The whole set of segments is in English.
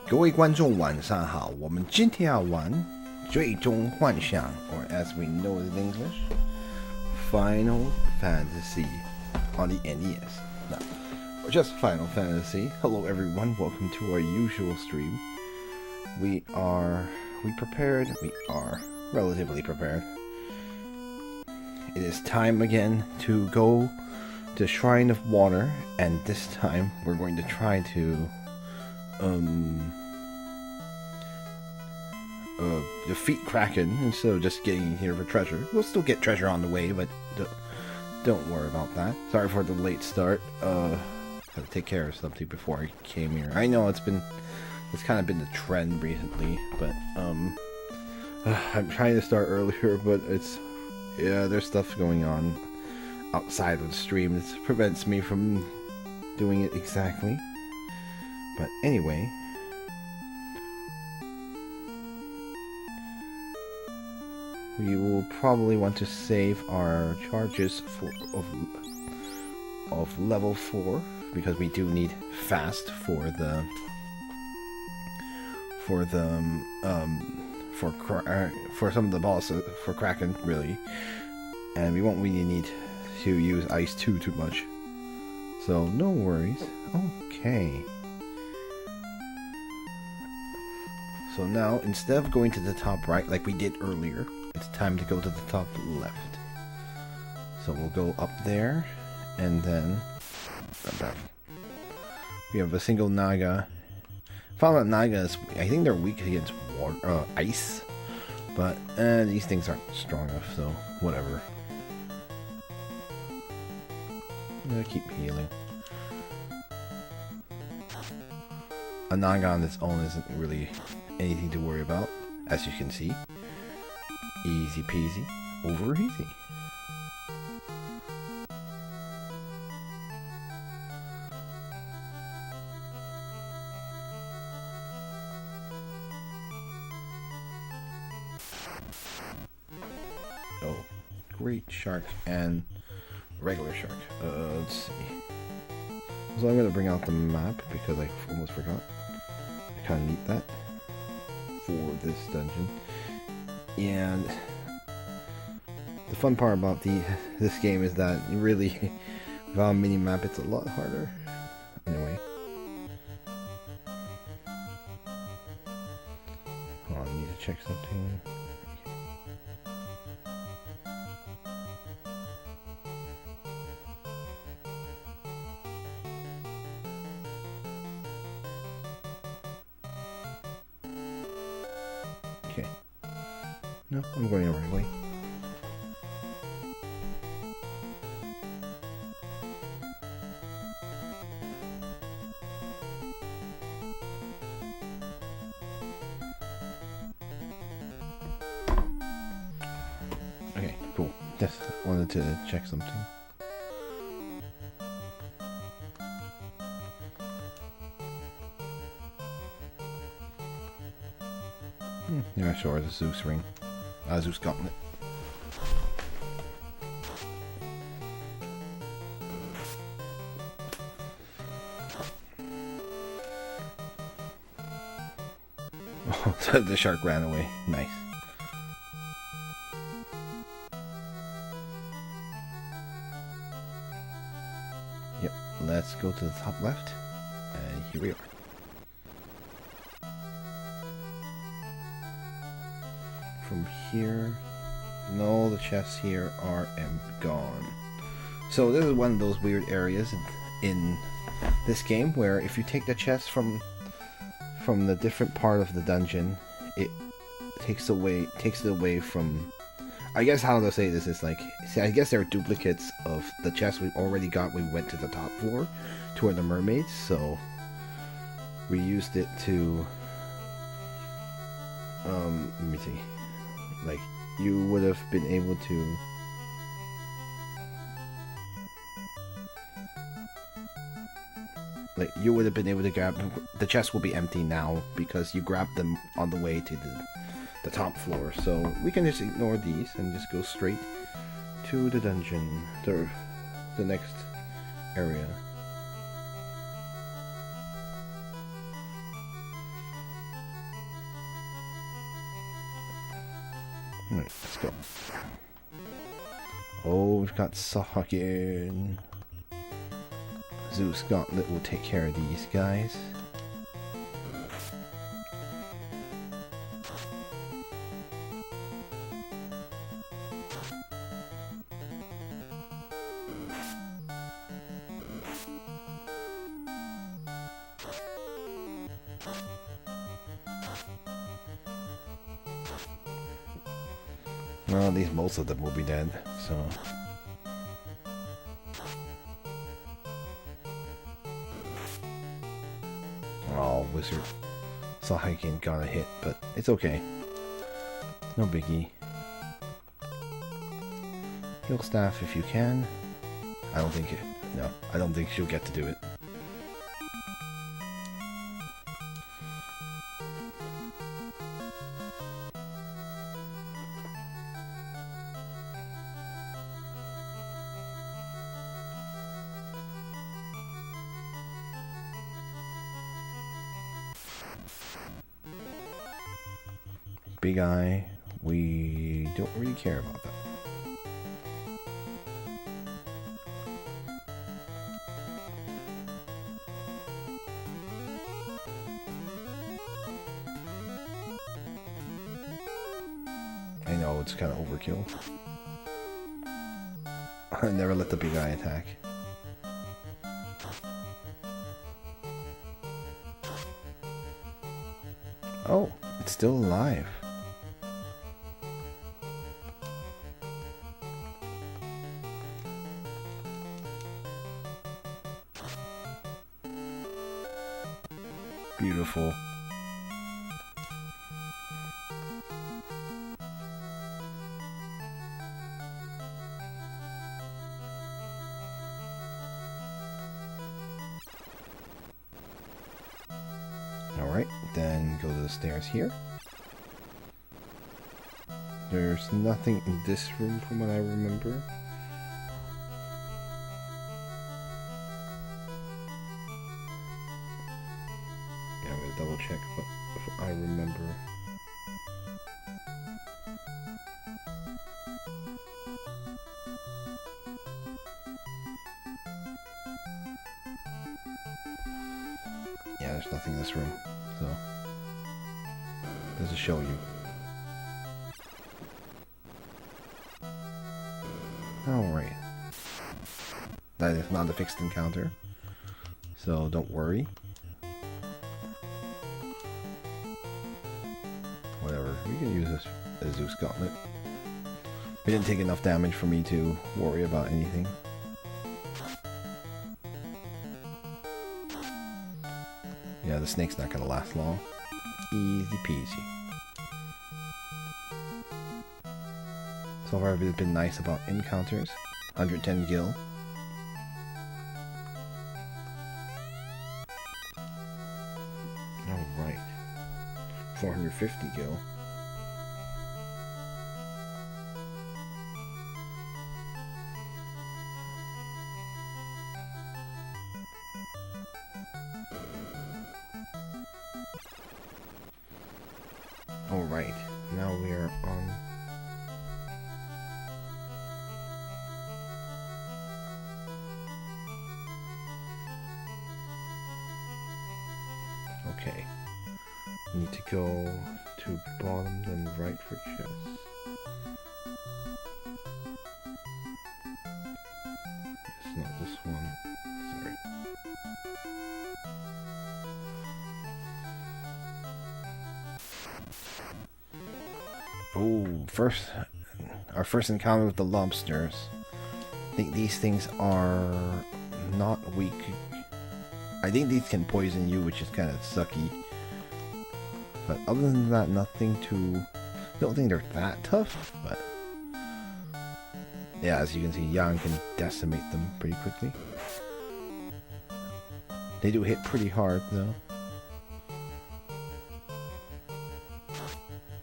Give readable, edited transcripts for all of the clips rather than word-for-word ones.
各位观众晚上好，我们今天要玩《最终幻想》or as we know it in English, Final Fantasy on the NES. No, or just Final Fantasy. Hello everyone, welcome to our usual stream. We are relatively prepared. It is time again to go to Shrine of Water, and this time we're going to try to defeat Kraken instead of just getting here for treasure. We'll still get treasure on the way, but don't worry about that. Sorry for the late start. Had to take care of something before I came here. I know it's kind of been the trend recently, but I'm trying to start earlier, but there's stuff going on outside of the stream that prevents me from doing it exactly. But anyway, we will probably want to save our charges of level 4 because we do need fast for some of the bosses for Kraken really, and we won't really need to use Ice 2 too much. So no worries. Okay. So now, instead of going to the top right like we did earlier, it's time to go to the top left. So we'll go up there, and then we have a single Naga. Found out Nagas, I think they're weak against water, ice, but these things aren't strong enough, so whatever. I'm gonna keep healing. A Naga on its own isn't really anything to worry about, as you can see. Easy peasy, over easy. Oh, great shark and regular shark. Let's see. So I'm gonna bring out the map because I almost forgot. I kind of need that for this dungeon. And the fun part about this game is that really, without a mini map, it's a lot harder. Anyway, hold on, I need to check something. Okay. No, I'm going the right way. Okay, cool. Just wanted to check something. Yeah, sure, the Zeus ring. Zeus gauntlet. Oh, the shark ran away. Nice. Yep, let's go to the top left. And here we are. From here, no, the chests here are gone. So this is one of those weird areas in this game where if you take the chest from the different part of the dungeon, it takes it away from. I guess how to say this is like, see, I guess they're duplicates of the chests we already got when we went to the top floor toward the mermaids. So we used it to let me see. Like, you would have been able to grab the chest will be empty now because you grabbed them on the way to the top floor. So we can just ignore these and just go straight to the dungeon, the next area. Alright, let's go. Oh, we've got Sahagin. Zeus Gauntlet will take care of these guys. Well, at least most of them will be dead, so... Oh, Wizard Sahagin got a hit, but it's okay. No biggie. Heal Staff if you can. I don't think it... No, I don't think she'll get to do it. Big Eye, we don't really care about that. I know, it's kind of overkill. I never let the Big Eye attack. Oh, it's still alive. Beautiful. Alright, then go to the stairs here. There's nothing in this room from what I remember. Yeah, I'm gonna double check what I remember. Yeah, there's nothing in this room, so does it show you? Alright. That is not a fixed encounter, so don't worry. Whatever, we can use this as Zeus Gauntlet. It didn't take enough damage for me to worry about anything. Yeah, the snake's not gonna last long. Easy peasy. So far I've been nice about encounters. 110 gil. Alright. 450 gil. Alright, now we are on... Okay. Need to go to bottom, then right for chest. It's not this one. Sorry. Oh, our first encounter with the lobsters. I think these things are not weak. I think these can poison you, which is kind of sucky. But other than that, nothing too... Don't think they're that tough, but... Yeah, as you can see, Yang can decimate them pretty quickly. They do hit pretty hard, though.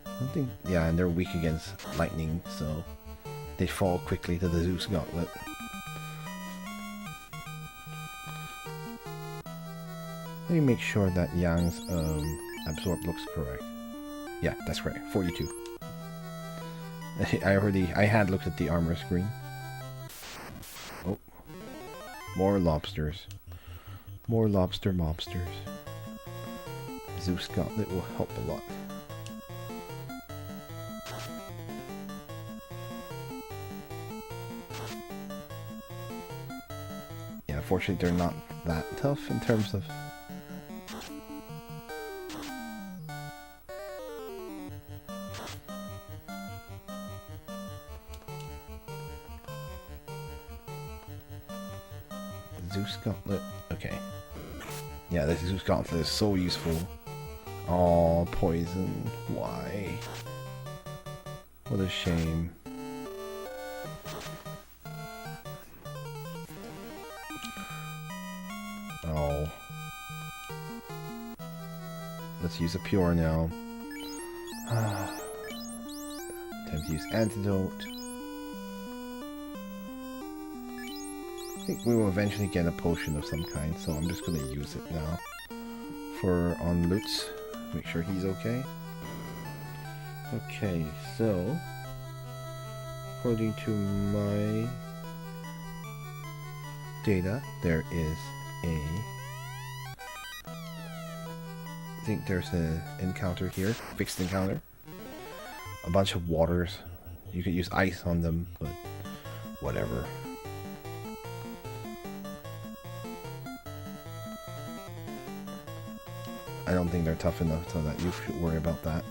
I think... Yeah, and they're weak against lightning, so... They fall quickly to the Zeus Gauntlet. Let me make sure that Yang's absorb looks correct. Yeah, that's correct. 42. I had looked at the armor screen. Oh. More lobsters. More lobster mobsters. Zeus Gauntlet will help a lot. Yeah, fortunately they're not that tough in terms of... Zeus Gauntlet. Okay. Yeah, this Zeus Gauntlet is so useful. Oh, poison. Why? What a shame. Oh. Let's use a pure now. Time to use antidote. I think we will eventually get a potion of some kind, so I'm just gonna use it now. For on Lutz. Make sure he's okay. Okay, so according to my data, there is a... I think there's an encounter here, fixed encounter. A bunch of waters. You could use ice on them, but whatever. I don't think they're tough enough so that you should worry about that.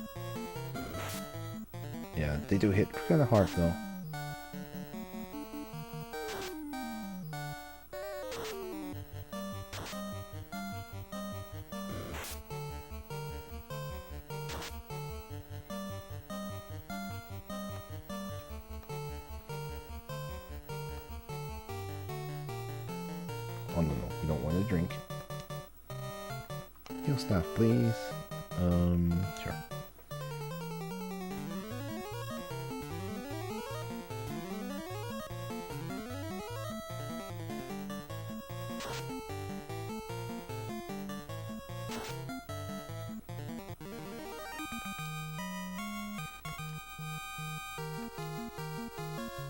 Yeah, they do hit kind of hard though. Oh no, we don't want to drink. Heal staff, please. Sure.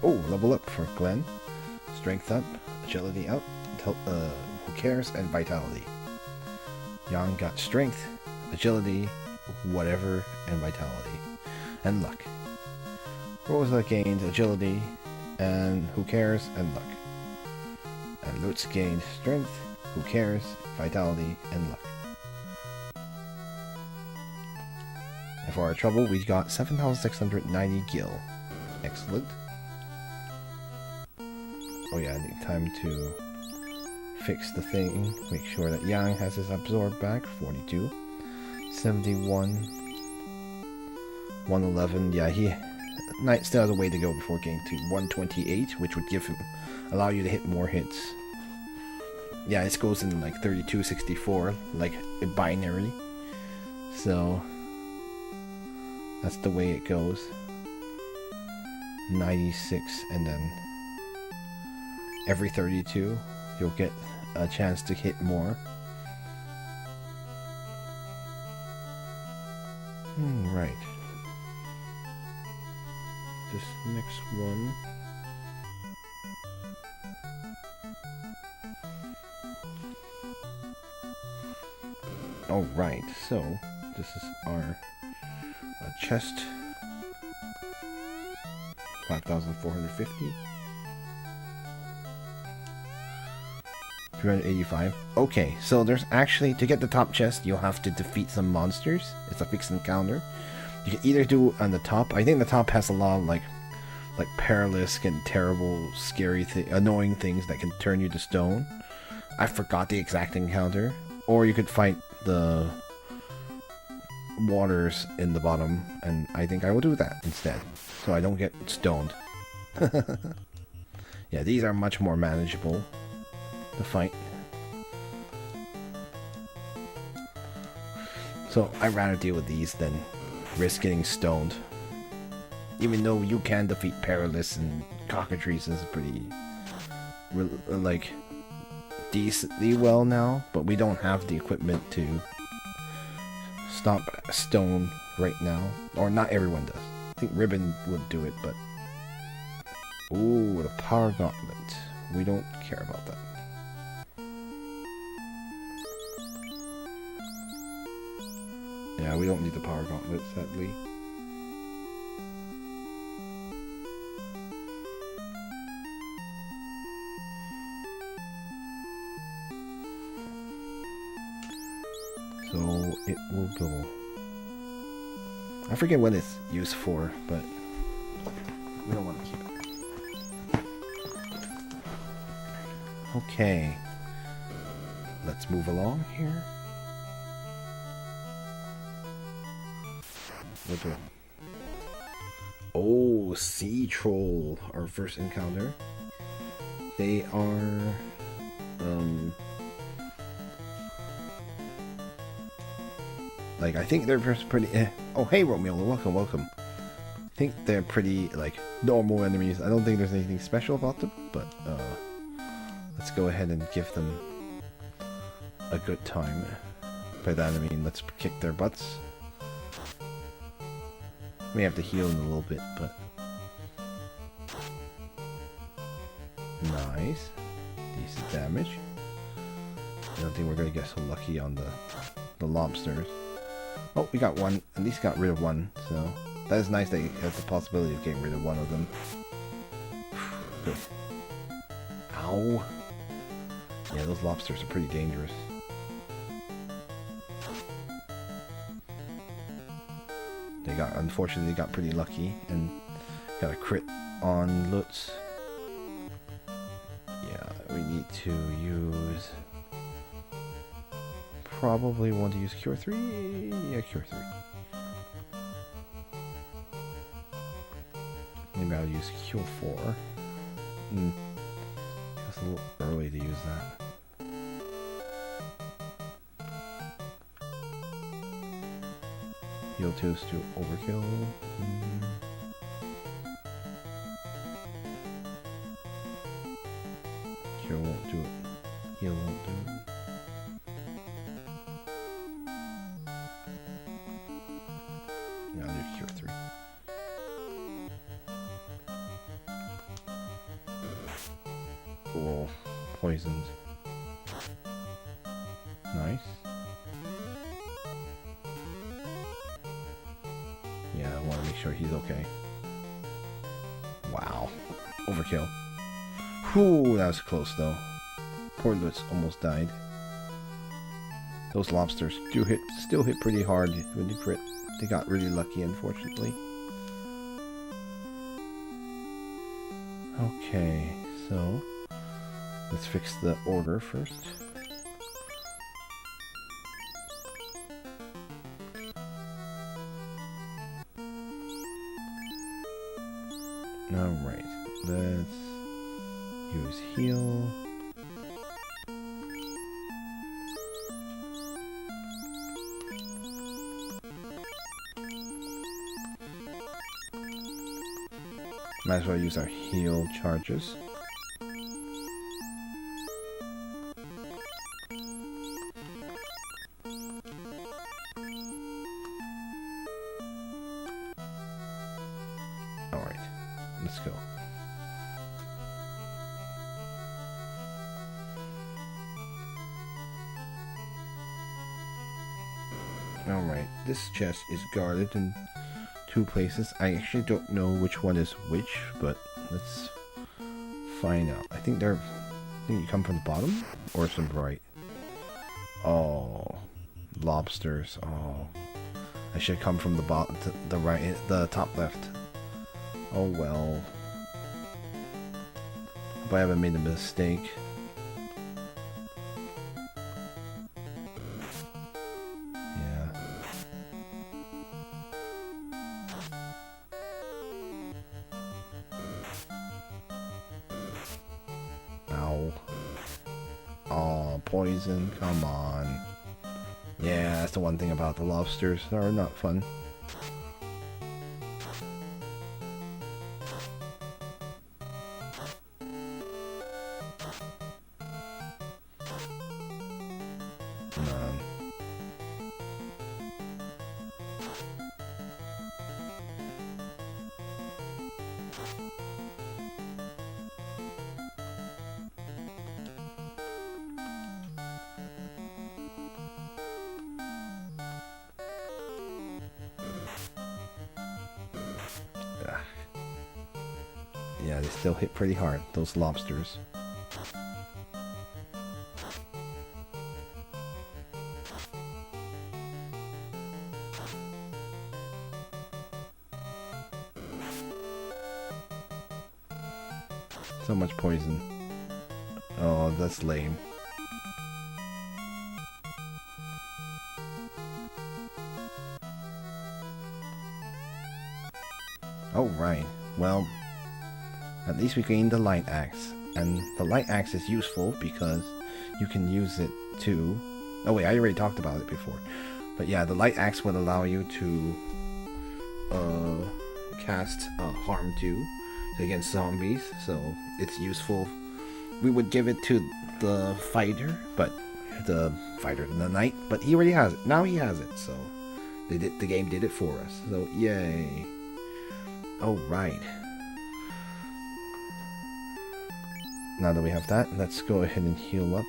Oh, level up for Glenn. Strength up, agility up, who cares, and vitality. Yang got strength, agility, whatever, and vitality. And luck. Rosa gained agility, and who cares, and luck. And Lutz gained strength, who cares, vitality, and luck. And for our trouble, we got 7,690 gil. Excellent. Oh yeah, I need time to fix the thing. Make sure that Yang has his absorb back. 42. 71. 111. Yeah, he still has a way to go before getting to 128, which would allow you to hit more hits. Yeah, it goes in like 32, 64, like a binary. So that's the way it goes. 96, and then every 32 you'll get a chance to hit more. Right. This next one. Oh, right. So this is our chest. 5,450. 385. Okay, so there's actually, to get the top chest, you'll have to defeat some monsters. It's a fixed encounter. You can either do on the top. I think the top has a lot of like perilous and terrible, scary, annoying things that can turn you to stone. I forgot the exact encounter. Or you could fight the waters in the bottom, and I think I will do that instead, so I don't get stoned. Yeah, these are much more manageable to fight. So I'd rather deal with these than risk getting stoned. Even though you can defeat Perilous and Cockatrice is pretty like decently well now, but we don't have the equipment to stop stone right now, or not everyone does. think ribbon would do it, but... Ooh, the power gauntlet. We don't care about that. Yeah, we don't need the power gauntlet, sadly. So it will go. I forget what it's used for, but we don't want to keep it. Okay. Let's move along here. What's it? Oh, Sea Troll, our first encounter. They are like, I think they're pretty oh, hey Romeo, welcome. I think they're pretty like normal enemies. I don't think there's anything special about them, but let's go ahead and give them a good time. By that I mean let's kick their butts. May have to heal in a little bit, but nice, decent damage. I don't think we're gonna get so lucky on the lobsters. Oh, we got one. At least got rid of one. So that is nice that you have the possibility of getting rid of one of them. Good. Ow. Yeah, those lobsters are pretty dangerous. Unfortunately, they got pretty lucky and got a crit on Lutz. Yeah, we need to use... Probably want to use Cure 3? Yeah, Cure 3. Maybe I'll use Cure 4. It's a little early to use that. Heal 2 is to overkill. Cure won't do it. Heal won't do it. Yeah, I'll do Cure 3. Cool. Poisons. Nice. Yeah, I want to make sure he's okay. Wow. Overkill. Whew, that was close though. Poor Lutz almost died. Those lobsters do still hit pretty hard when you crit. They got really lucky, unfortunately. Okay, so let's fix the order first. Alright, let's use heal. Might as well use our heal charges. Alright, let's go. Alright, this chest is guarded in 2 places. I actually don't know which one is which, but let's find out. I think you come from the bottom or from right. Oh, lobsters. Oh, I should come from the bottom, the right, the top left. Oh well. Hope I haven't made a mistake. Poison, come on. Yeah, that's the one thing about the lobsters. They're not fun. Come on. Yeah, they still hit pretty hard, those lobsters. So much poison. Oh, that's lame. Oh, right. Well, at least we gained the light axe. And the light axe is useful because you can use it to... Oh wait, I already talked about it before. But yeah, the light axe would allow you to cast harm 2 against zombies. So it's useful. We would give it to the fighter, the knight, but he already has it. Now he has it, so the game did it for us. So yay. Alright. Now that we have that, let's go ahead and heal up.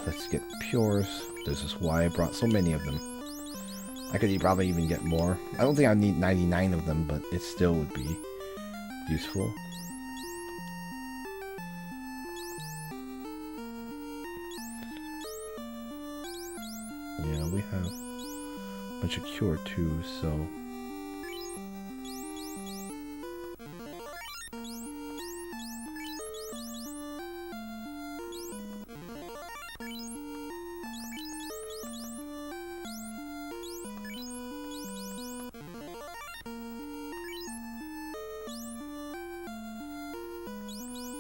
Let's get pures. This is why I brought so many of them. I could probably even get more. I don't think I need 99 of them, but it still would be useful. Yeah, we have a bunch of cure too, so...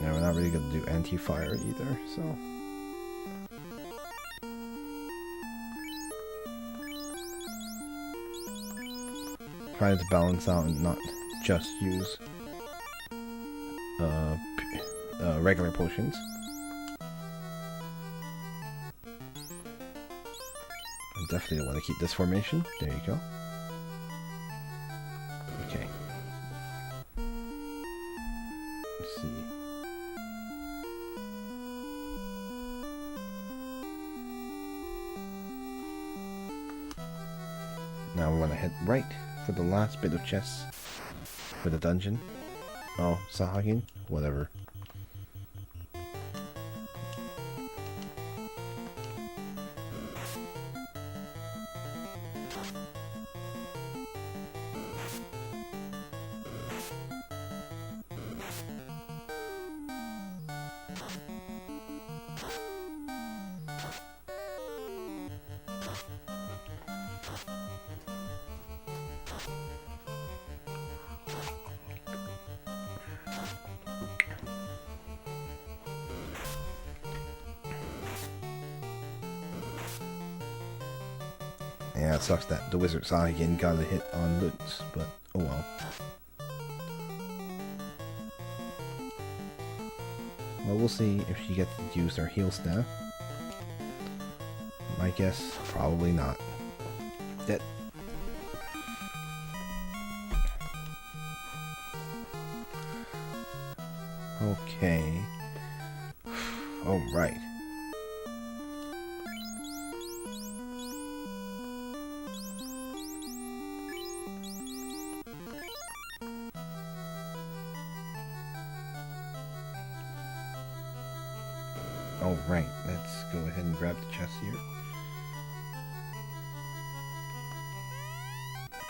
Yeah, we're not really going to do anti-fire either, so... Trying to balance out and not just use regular potions. I definitely want to keep this formation. There you go. Okay. Let's see. Now we want to head right for the last bit of chests for the dungeon. Oh, Sahagin? Whatever. Yeah, it sucks that the Wizard Sahagin got a hit on Lutz, but oh well. Well, we'll see if she gets to use her heal staff. My guess, probably not. Dead. Okay. Alright. Alright, let's go ahead and grab the chest here.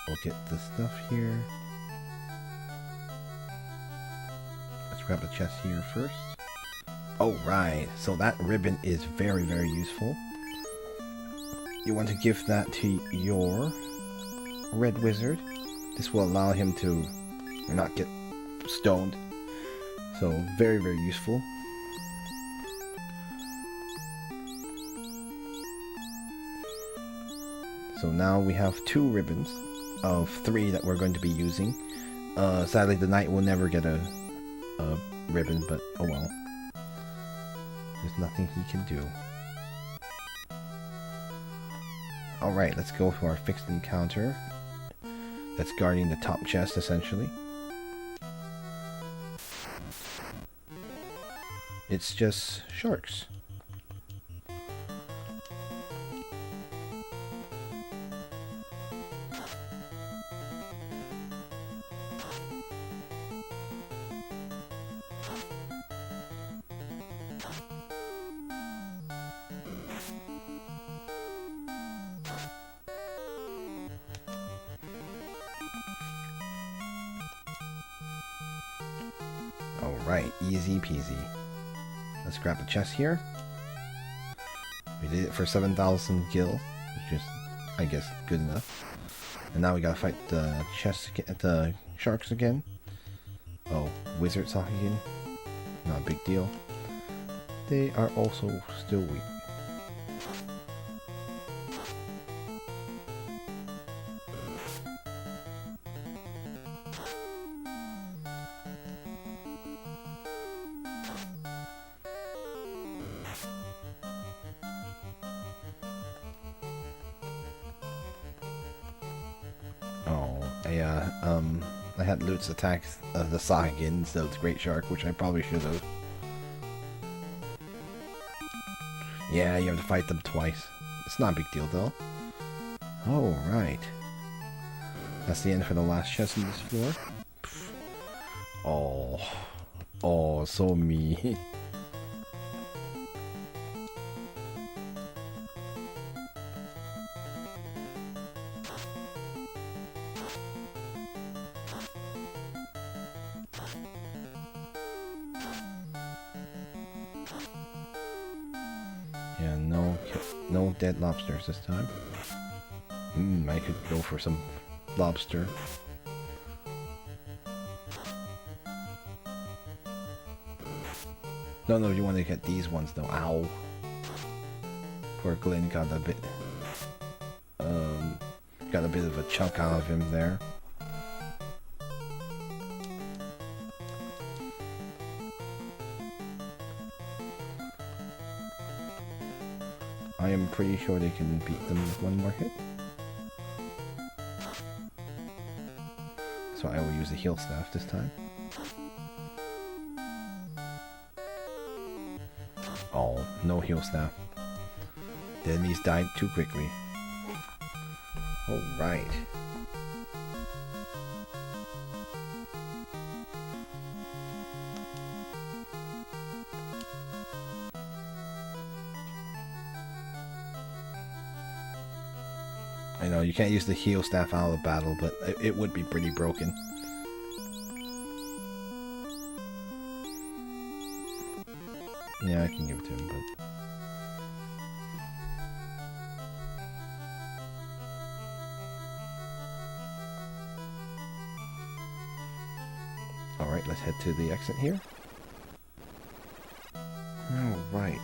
We'll get the stuff here. Let's grab the chest here first. Alright, so that ribbon is very, very useful. You want to give that to your red wizard. This will allow him to not get stoned. So, very, very useful. So now we have 2 ribbons of 3 that we're going to be using. Sadly, the knight will never get a ribbon, but oh well. There's nothing he can do. Alright, let's go for our fixed encounter. That's guarding the top chest, essentially. It's just sharks. Alright, easy peasy. Let's grab the chest here. We did it for 7,000 gil, which is, I guess, good enough. And now we gotta fight the the sharks again. Oh, wizard Sahagin. Not a big deal. They are also still weak. I had Lutz attack the Sahagin instead of the Great Shark, which I probably should have. Yeah, you have to fight them twice. It's not a big deal, though. Oh, right. That's the end for the last chest on this floor. Oh. Oh, so mean. Yeah, no dead lobsters this time. I could go for some lobster. No, you want to get these ones though. Ow. Poor Glenn got a bit of a chunk out of him there. I am pretty sure they can beat them with one more hit. So I will use the heal staff this time. Oh, no heal staff. The enemies died too quickly. Alright. I know, you can't use the heal staff out of the battle, but it would be pretty broken. Yeah, I can give it to him, but... Alright, let's head to the exit here. Alright.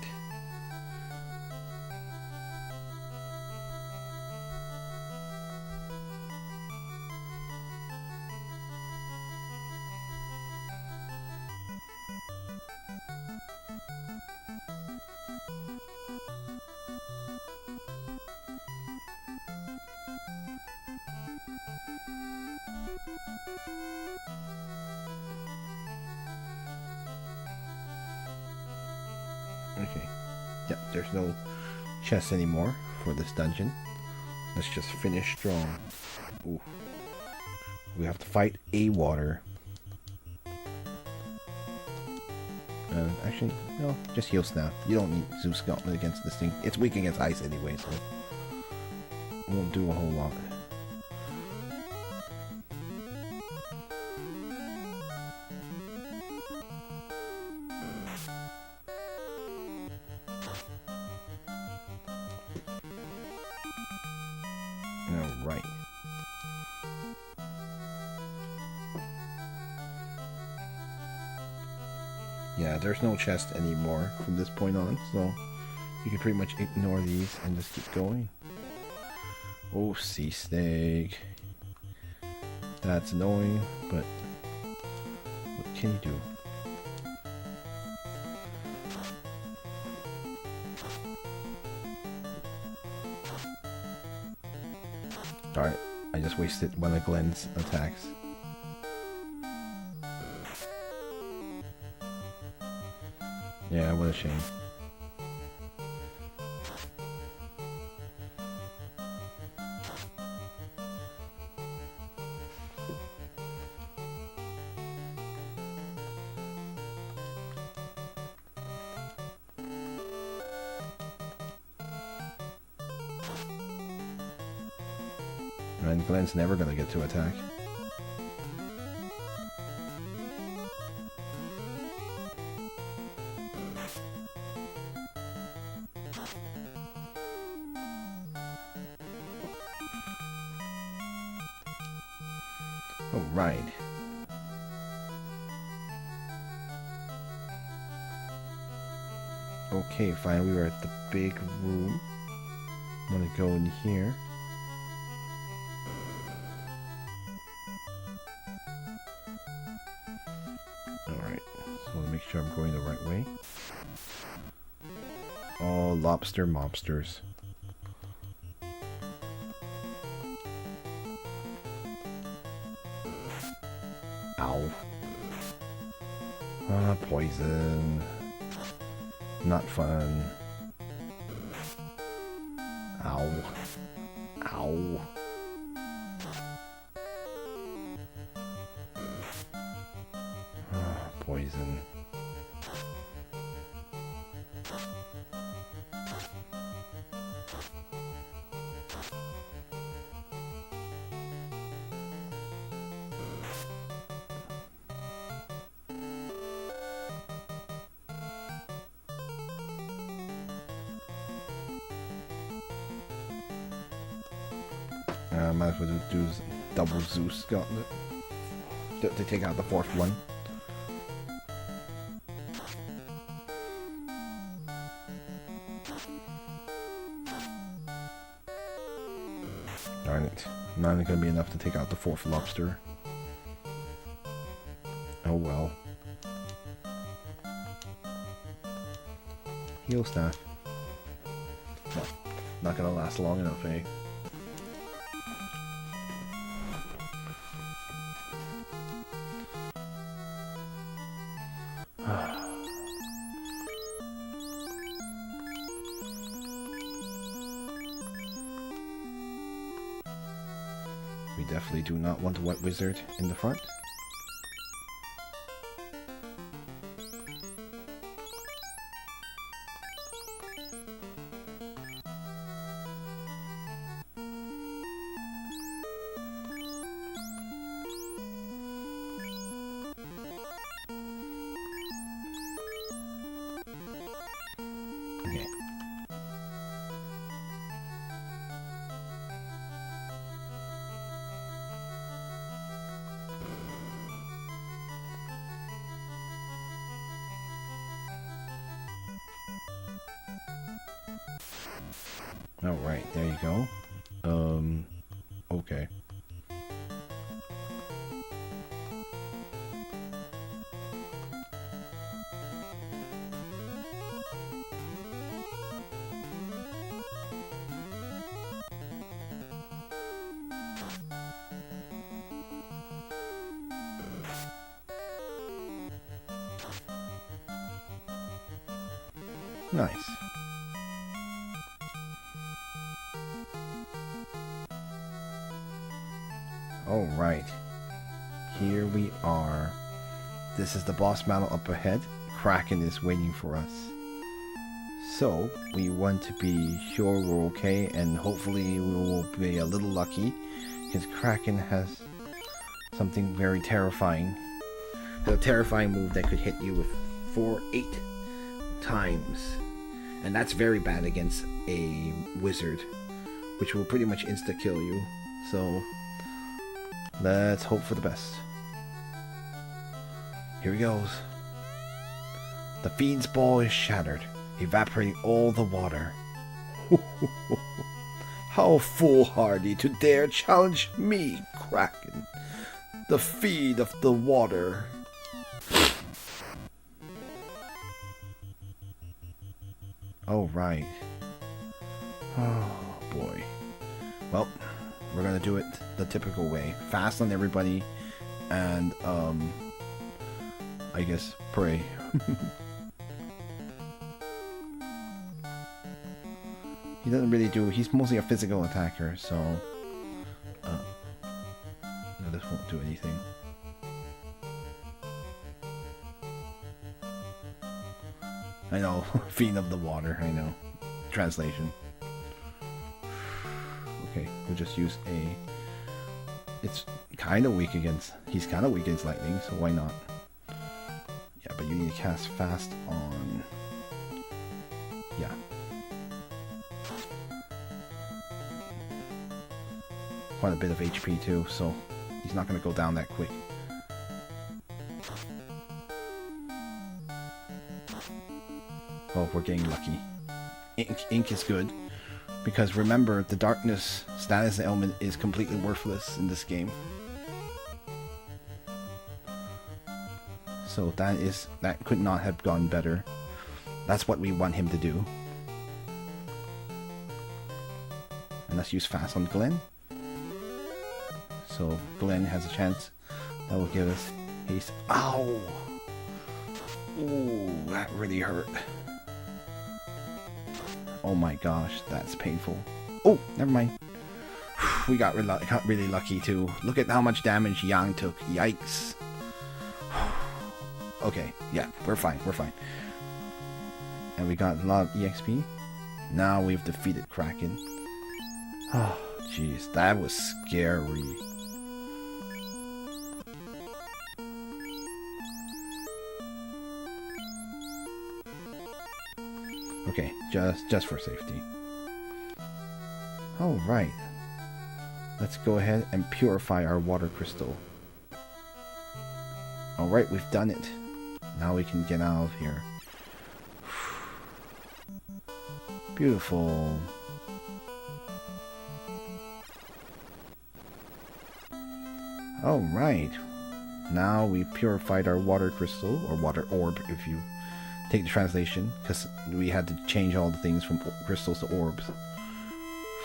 Okay. Yep, there's no chests anymore for this dungeon. Let's just finish strong. Ooh. We have to fight a water. Actually, no, just heal staff. You don't need Zeus Gauntlet against this thing. It's weak against ice anyway, so it won't do a whole lot. Alright. Yeah, there's no chest anymore from this point on, so you can pretty much ignore these and just keep going. Oh, sea snake. That's annoying, but what can you do? Alright, I just wasted one of Glenn's attacks. Yeah, what a shame. And Glenn's never gonna get to attack. Alright. Okay, fine, we are at the big room. I'm gonna go in here. Alright, so I want to make sure I'm going the right way. Oh, lobster mobsters. Ow. Ah, poison. Not fun. Ow. Ow. Ah, poison. Might as well do double Zeus gauntlet to take out the fourth one. Darn it. Not going to be enough to take out the fourth lobster. Oh well. Heal staff. Well, not going to last long enough, eh? We definitely do not want a wet wizard in the front. Okay. All right, there you go. Okay. Nice. All right. Here we are. This is the boss battle up ahead. Kraken is waiting for us. So, we want to be sure we're okay, and hopefully we will be a little lucky, because Kraken has something very terrifying. A terrifying move that could hit you with 8 times. And that's very bad against a wizard, which will pretty much insta-kill you. So, let's hope for the best. Here he goes. The fiend's ball is shattered, evaporating all the water. How foolhardy to dare challenge me, Kraken, the fiend of the water. Oh, right. Oh, boy. Well, we're gonna do it the typical way. Fast on everybody, and, I guess, pray. He doesn't really do... He's mostly a physical attacker, so... no, this won't do anything. I know. Fiend of the water, I know. Translation. Okay, we'll just use a It's kind of weak against... He's kind of weak against lightning, so why not? Yeah, but you need to cast fast on... Yeah. Quite a bit of HP too, so he's not going to go down that quick. Oh, we're getting lucky. Ink is good. Because remember, the darkness status element is completely worthless in this game. So that could not have gone better. That's what we want him to do. And let's use fast on Glenn. So Glenn has a chance. That will give us haste. Ow! Ooh, that really hurt. Oh my gosh, that's painful. Oh, never mind. We got really lucky too. Look at how much damage Yang took. Yikes. Okay, yeah, we're fine, we're fine. And we got a lot of EXP. Now we've defeated Kraken. Oh, jeez, that was scary. Okay, just for safety. Alright. Let's go ahead and purify our water crystal. Alright, we've done it. Now we can get out of here. Beautiful. Alright. Now we purified our water crystal, or water orb if you take the translation, because we had to change all the things from crystals to orbs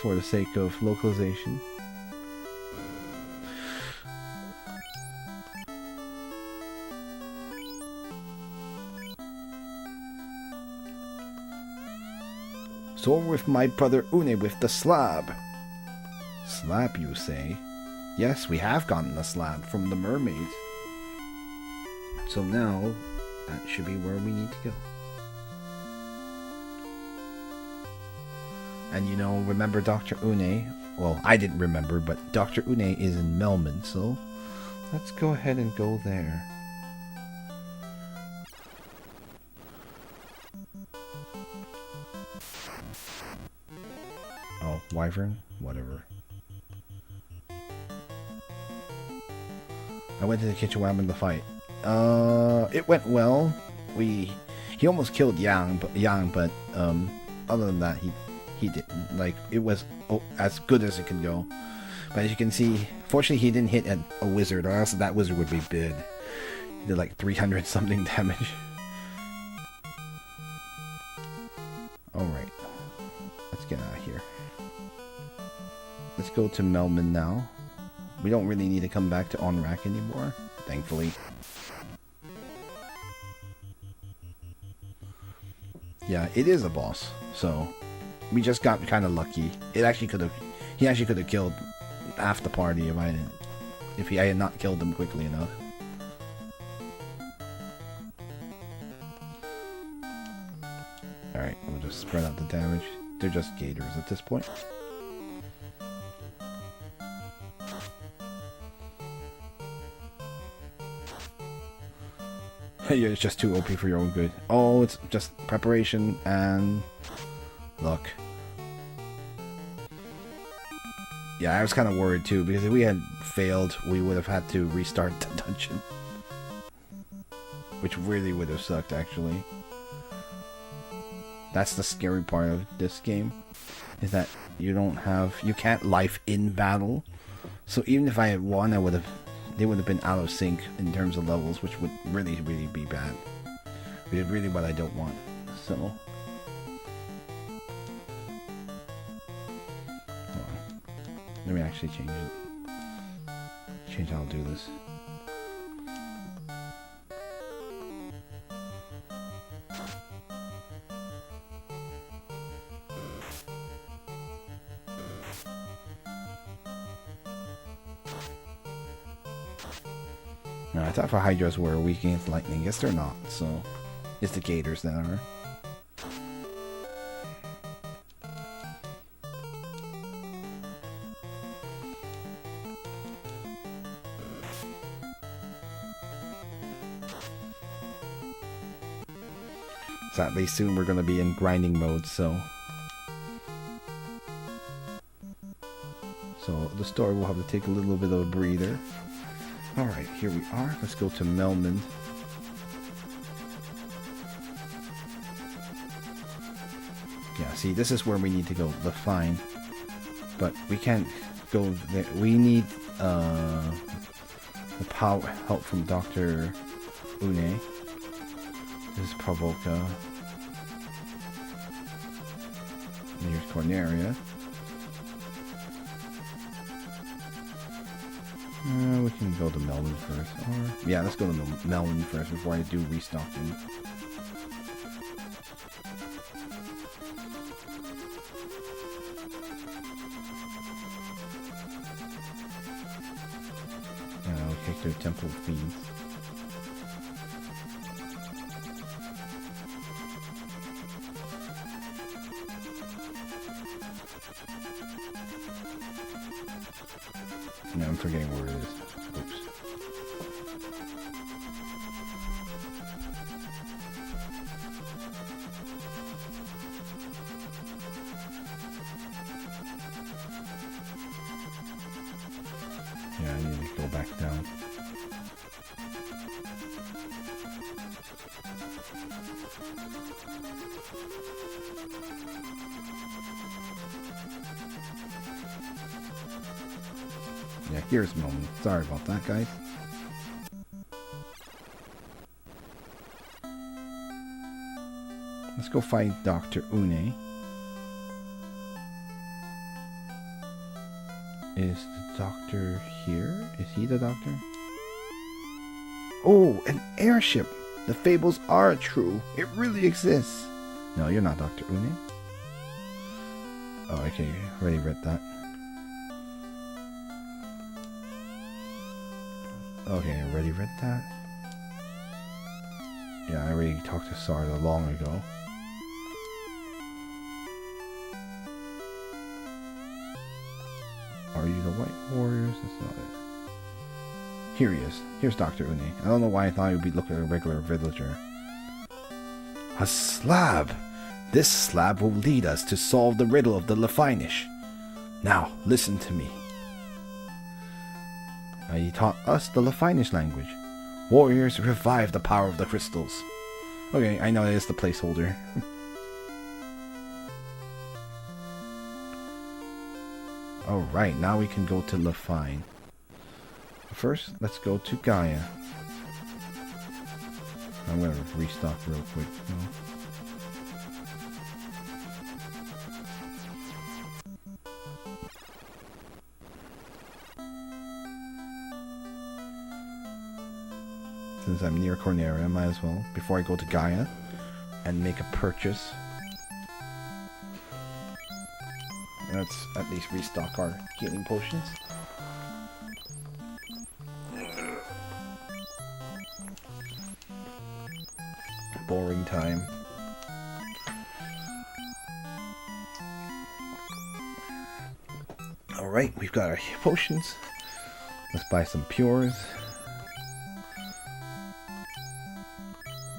for the sake of localization. So with my brother Une with the slab. Slab, you say? Yes, we have gotten the slab from the mermaids. So now, that should be where we need to go. And you know, remember Dr. Une? Well, I didn't remember, but Dr. Une is in Melman, so let's go ahead and go there. Oh, Wyvern? Whatever. I went to the kitchen while I'm in the fight. It went well. He almost killed Yang, but other than that, he didn't. Like, it was as good as it could go. But as you can see, fortunately he didn't hit a wizard, or else that wizard would be big. He did like 300 something damage. Alright. Let's get out of here. Let's go to Melman now. We don't really need to come back to Onrak anymore, thankfully. Yeah, it is a boss, so we just got kind of lucky. He actually could have killed half the party if I had not killed them quickly enough. Alright, we'll just spread out the damage. They're just gators at this point. Yeah, it's just too OP for your own good. Oh, it's just preparation and luck. Yeah, I was kind of worried too, because if we had failed, we would have had to restart the dungeon. Which really would have sucked, actually. That's the scary part of this game, is that you can't life in battle. So even if I had won, they would have been out of sync in terms of levels, which would really, really be bad. Which is really what I don't want. So, hold on. Let me actually change it. Change how I'll do this. No, I thought for Hydras were weak against lightning. Guess they're not, so it's the gators that are. Sadly, soon we're going to be in grinding mode, so the story will have to take a little bit of a breather. Alright, here we are. Let's go to Melmond. Yeah, see, this is where we need to go, Lefine. But we can't go there. We need the help from Dr. Une. This is Pravoka. Here's Corneria. We can go to Melmond first. Or, yeah, let's go to Melmond first before I do restocking. I'll take their Temple of Fiends. No, I'm forgetting where it is. Oops. Yeah, I need to go back down. Yeah, here's Melmond. Sorry about that, guys. Let's go find Dr. Une. Is the doctor here? Is he the doctor? Oh, an airship! The fables are true. It really exists. No, you're not Dr. Une. Oh, okay. Already read that. Okay, I already read that. Yeah, I already talked to Sarda long ago. Are you the White Warriors? That's not it. Here he is. Here's Dr. Une. I don't know why I thought he would be looking like a regular villager. A slab! This slab will lead us to solve the riddle of the Lefinish. Now, listen to me. He taught us the Lefinish language. Warriors, revive the power of the crystals. Okay, I know it is the placeholder. Alright, now we can go to Lefine. First, let's go to Gaia. I'm gonna restock real quick. Since I'm near Corneria, I might as well, before I go to Gaia, and make a purchase. Let's at least restock our healing potions. Boring time. Alright, we've got our potions. Let's buy some pures.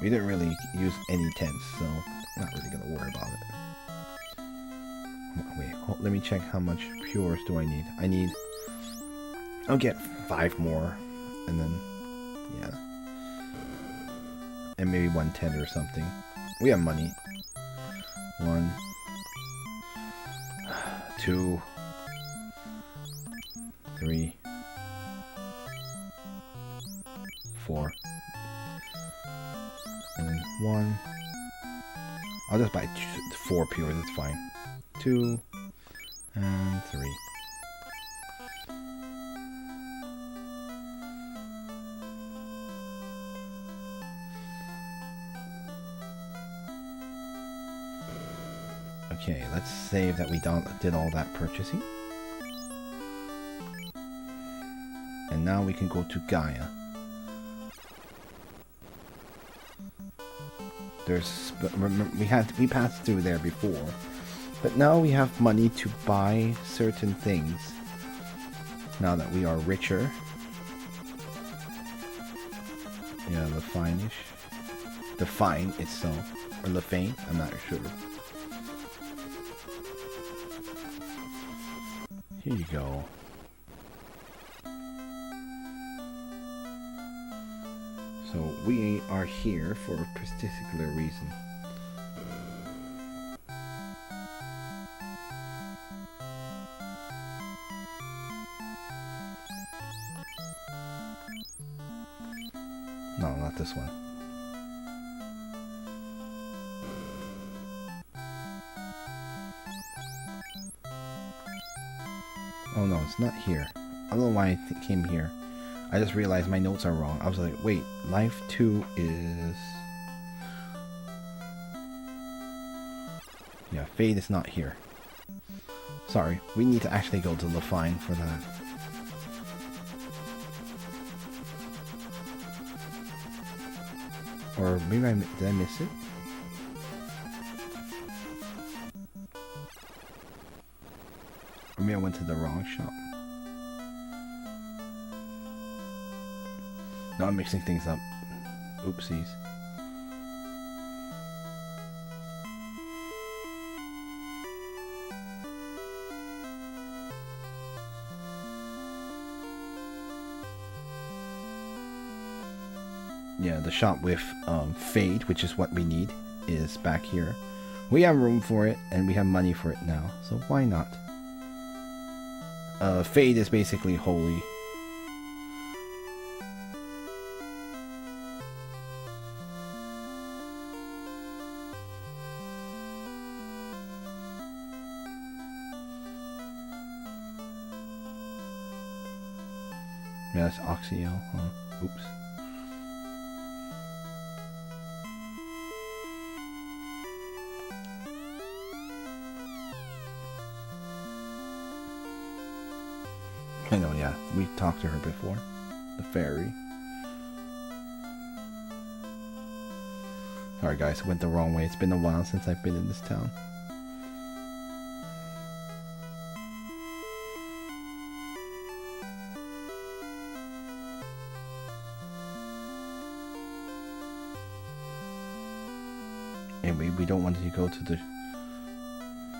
We didn't really use any tents, so not really gonna worry about it. Wait, let me check how much pures do I need. I'll get 5 more, and then, yeah. And maybe 1 tent or something. We have money. 1, 2, 3, 4. And then 1. I'll just buy 4 pures, it's fine. 2 and 3. Okay, let's save that we did all that purchasing. And now we can go to Gaia. We passed through there before, but now we have money to buy certain things. Now that we are richer. Yeah, the Lefinish. Define itself. Or Lefane, I'm not sure. Here you go. So we are here for a particular reason. No, not this one. Oh no, it's not here. I don't know why I came here. I just realized my notes are wrong. I was like, wait, life 2 is... Yeah, Fade is not here. Sorry, we need to actually go to Lefine for that. Or maybe did I miss it? Or maybe I went to the wrong shop. No, I'm mixing things up. Oopsies. Yeah, the shop with Fade, which is what we need, is back here. We have room for it, and we have money for it now, so why not? Fade is basically holy. Yeah, that's Oxyel, huh? Oops. I know, yeah. We've talked to her before. The fairy. Sorry guys, I went the wrong way. It's been a while since I've been in this town. Anyway, we don't want to go to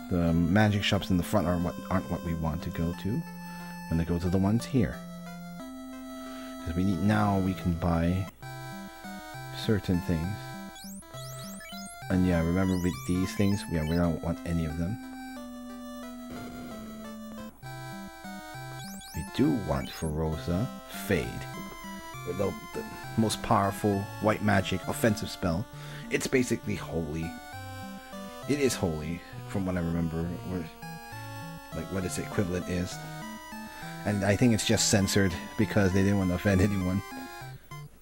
the magic shops in the front aren't what we want to go to. When they go to the ones here, because now we can buy certain things. And yeah, remember with these things, yeah, we don't want any of them. We do want for Rosa Fade, with the most powerful white magic offensive spell. It's basically holy. It is holy, from what I remember, or like what its equivalent is. And I think it's just censored because they didn't want to offend anyone.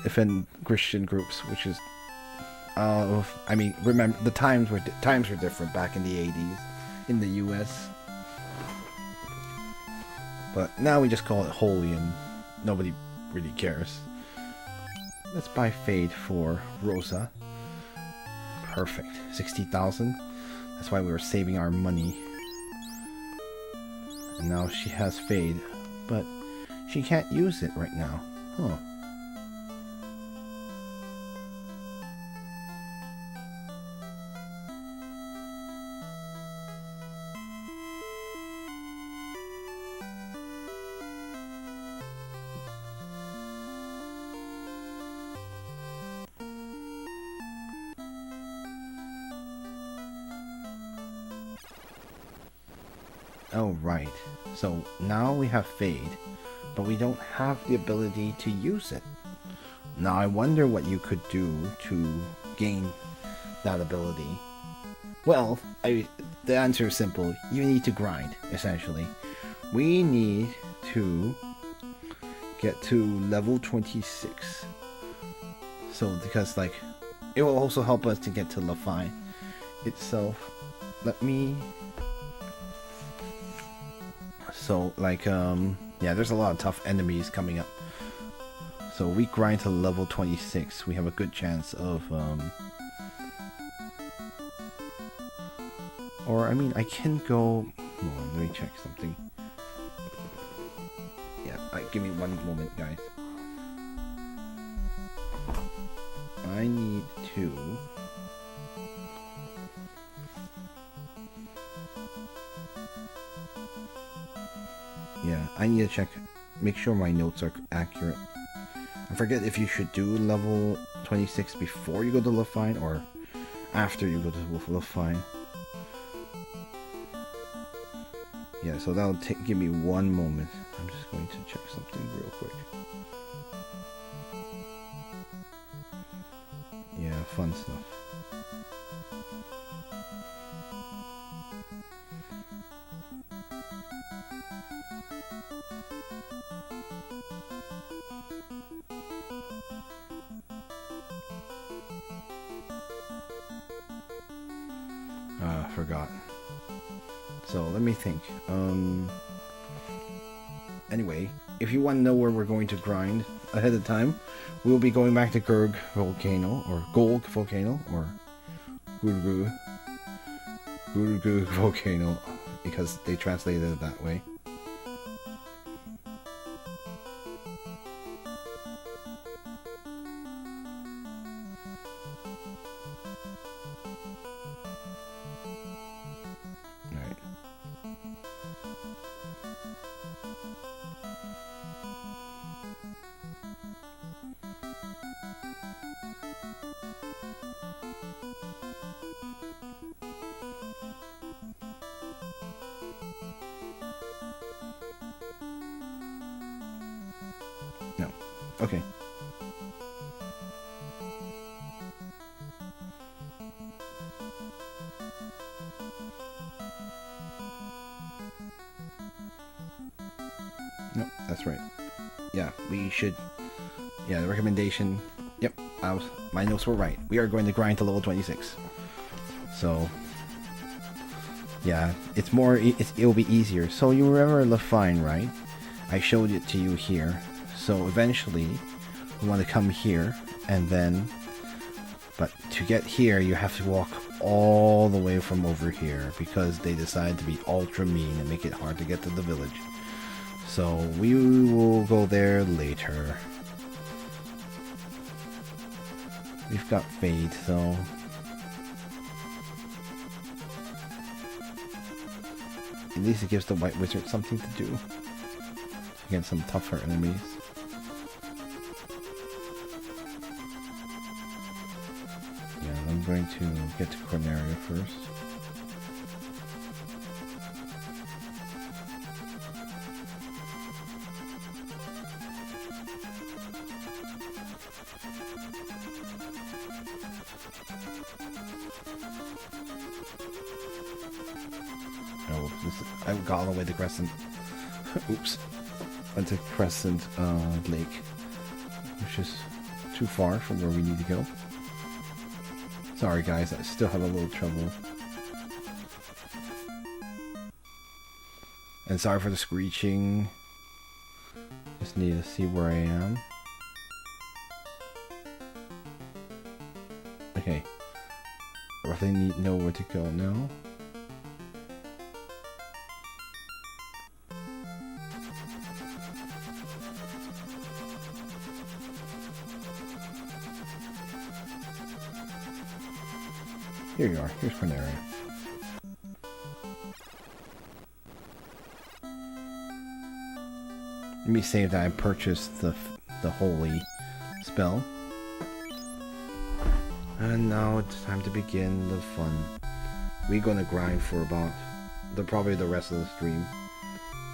Offend Christian groups, which is... I mean, remember, the times were different back in the 80s in the US. But now we just call it holy and nobody really cares. Let's buy Fade for Rosa. Perfect. 60,000. That's why we were saving our money. And now she has Fade. But she can't use it right now. Huh. Oh, right. So now we have Fade, but we don't have the ability to use it. Now I wonder what you could do to gain that ability. Well, the answer is simple. You need to grind, essentially. We need to get to level 26. So, because, like, it will also help us to get to Lefine itself. Let me... So, like, yeah, there's a lot of tough enemies coming up. So we grind to level 26. We have a good chance of, or, I mean, I can go... Hold on, let me check something. Yeah, give me one moment, guys. I need to... Yeah, I need to check, make sure my notes are accurate. I forget if you should do level 26 before you go to Lafine or after you go to Lafine. Yeah, so that'll give me one moment. I'm just going to check something real quick. Yeah, fun stuff. Forgot. So let me think. Anyway, if you want to know where we're going to grind ahead of time, we'll be going back to Gurg Volcano, or Golg Volcano, or Gurgu Volcano, because they translated it that way. No. Okay. No, that's right. Yeah, we should... Yeah, the recommendation... Yep, my notes were right. We are going to grind to level 26. So... Yeah, it's more... It'll be easier. So you remember Lafine, right? I showed it to you here. So eventually, you want to come here, and then... But to get here, you have to walk all the way from over here, because they decided to be ultra mean and make it hard to get to the village. So we will go there later. We've got Fade, so... At least it gives the White Wizard something to do against some tougher enemies. Yeah, I'm going to get to Corneria first. I got all the way to Crescent. Oops. Went to Crescent Lake, which is too far from where we need to go. Sorry guys, I still have a little trouble. And sorry for the screeching. Just need to see where I am. Okay. I roughly need to know where to go now. Here you are. Here's Corneria. Let me save that I purchased the holy spell. And now it's time to begin the fun. We're gonna grind for about probably the rest of the stream.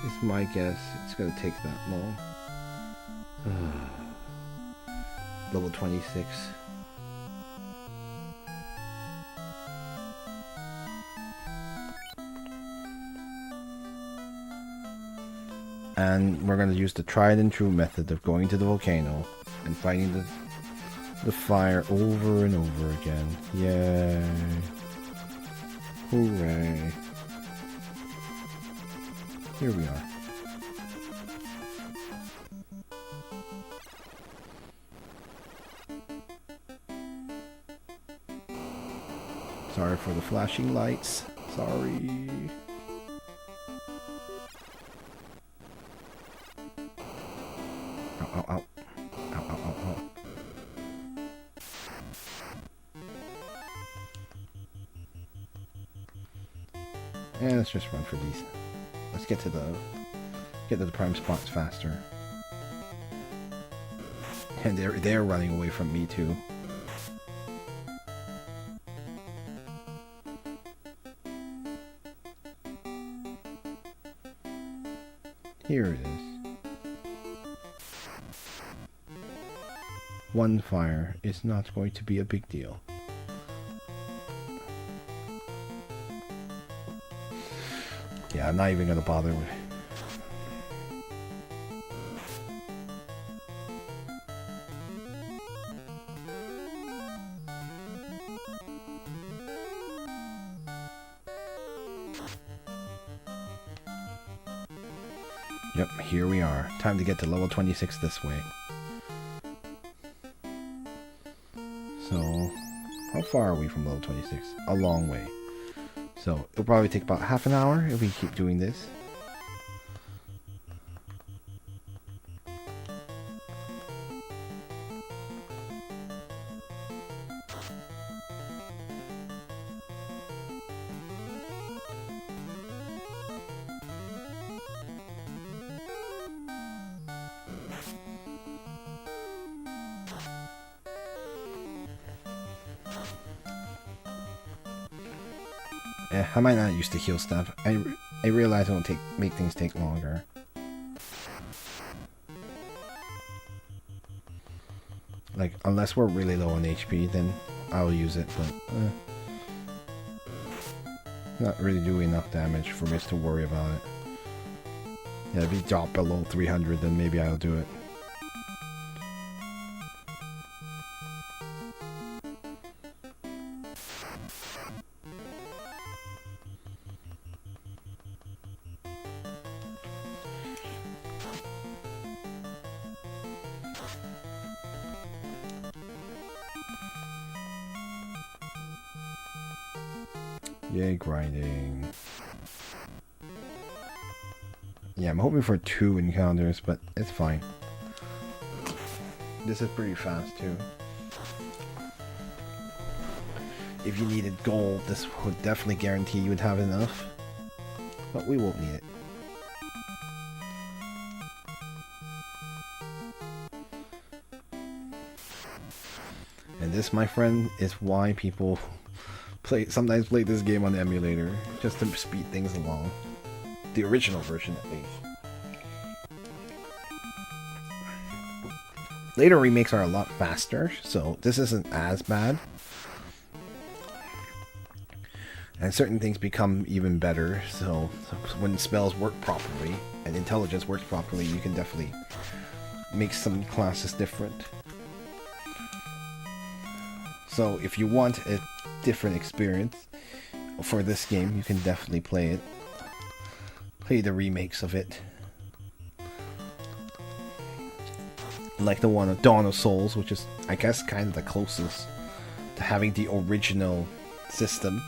It's my guess it's gonna take that long. Level 26. And we're going to use the tried and true method of going to the volcano and fighting the fire over and over again. Yay. Hooray. Here we are. Sorry for the flashing lights. Sorry. Ow, ow, ow. Ow, ow, ow, ow. And let's just run for these. Let's get to the prime spots faster. And they're running away from me too. Here it is. One fire is not going to be a big deal. Yeah, I'm not even gonna bother with. Yep, here we are. Time to get to level 26 this way. So, how far are we from level 26? A long way. So, it'll probably take about half an hour if we keep doing this. I might not use the heal stuff. I realize it'll make things take longer. Like, unless we're really low on HP, then I'll use it, but not really doing enough damage for me to worry about it. Yeah, if we drop below 300, then maybe I'll do it. Yay, grinding. Yeah, I'm hoping for 2 encounters, but it's fine. This is pretty fast, too. If you needed gold, this would definitely guarantee you would have enough. But we won't need it. And this, my friend, is why people sometimes play this game on the emulator, just to speed things along. The original version, at least. Later remakes are a lot faster, so this isn't as bad. And certain things become even better, so when spells work properly, and intelligence works properly, you can definitely make some classes different. So if you want a different experience for this game, you can definitely play it. Play the remakes of it. Like the one of Dawn of Souls, which is, I guess, kind of the closest to having the original system.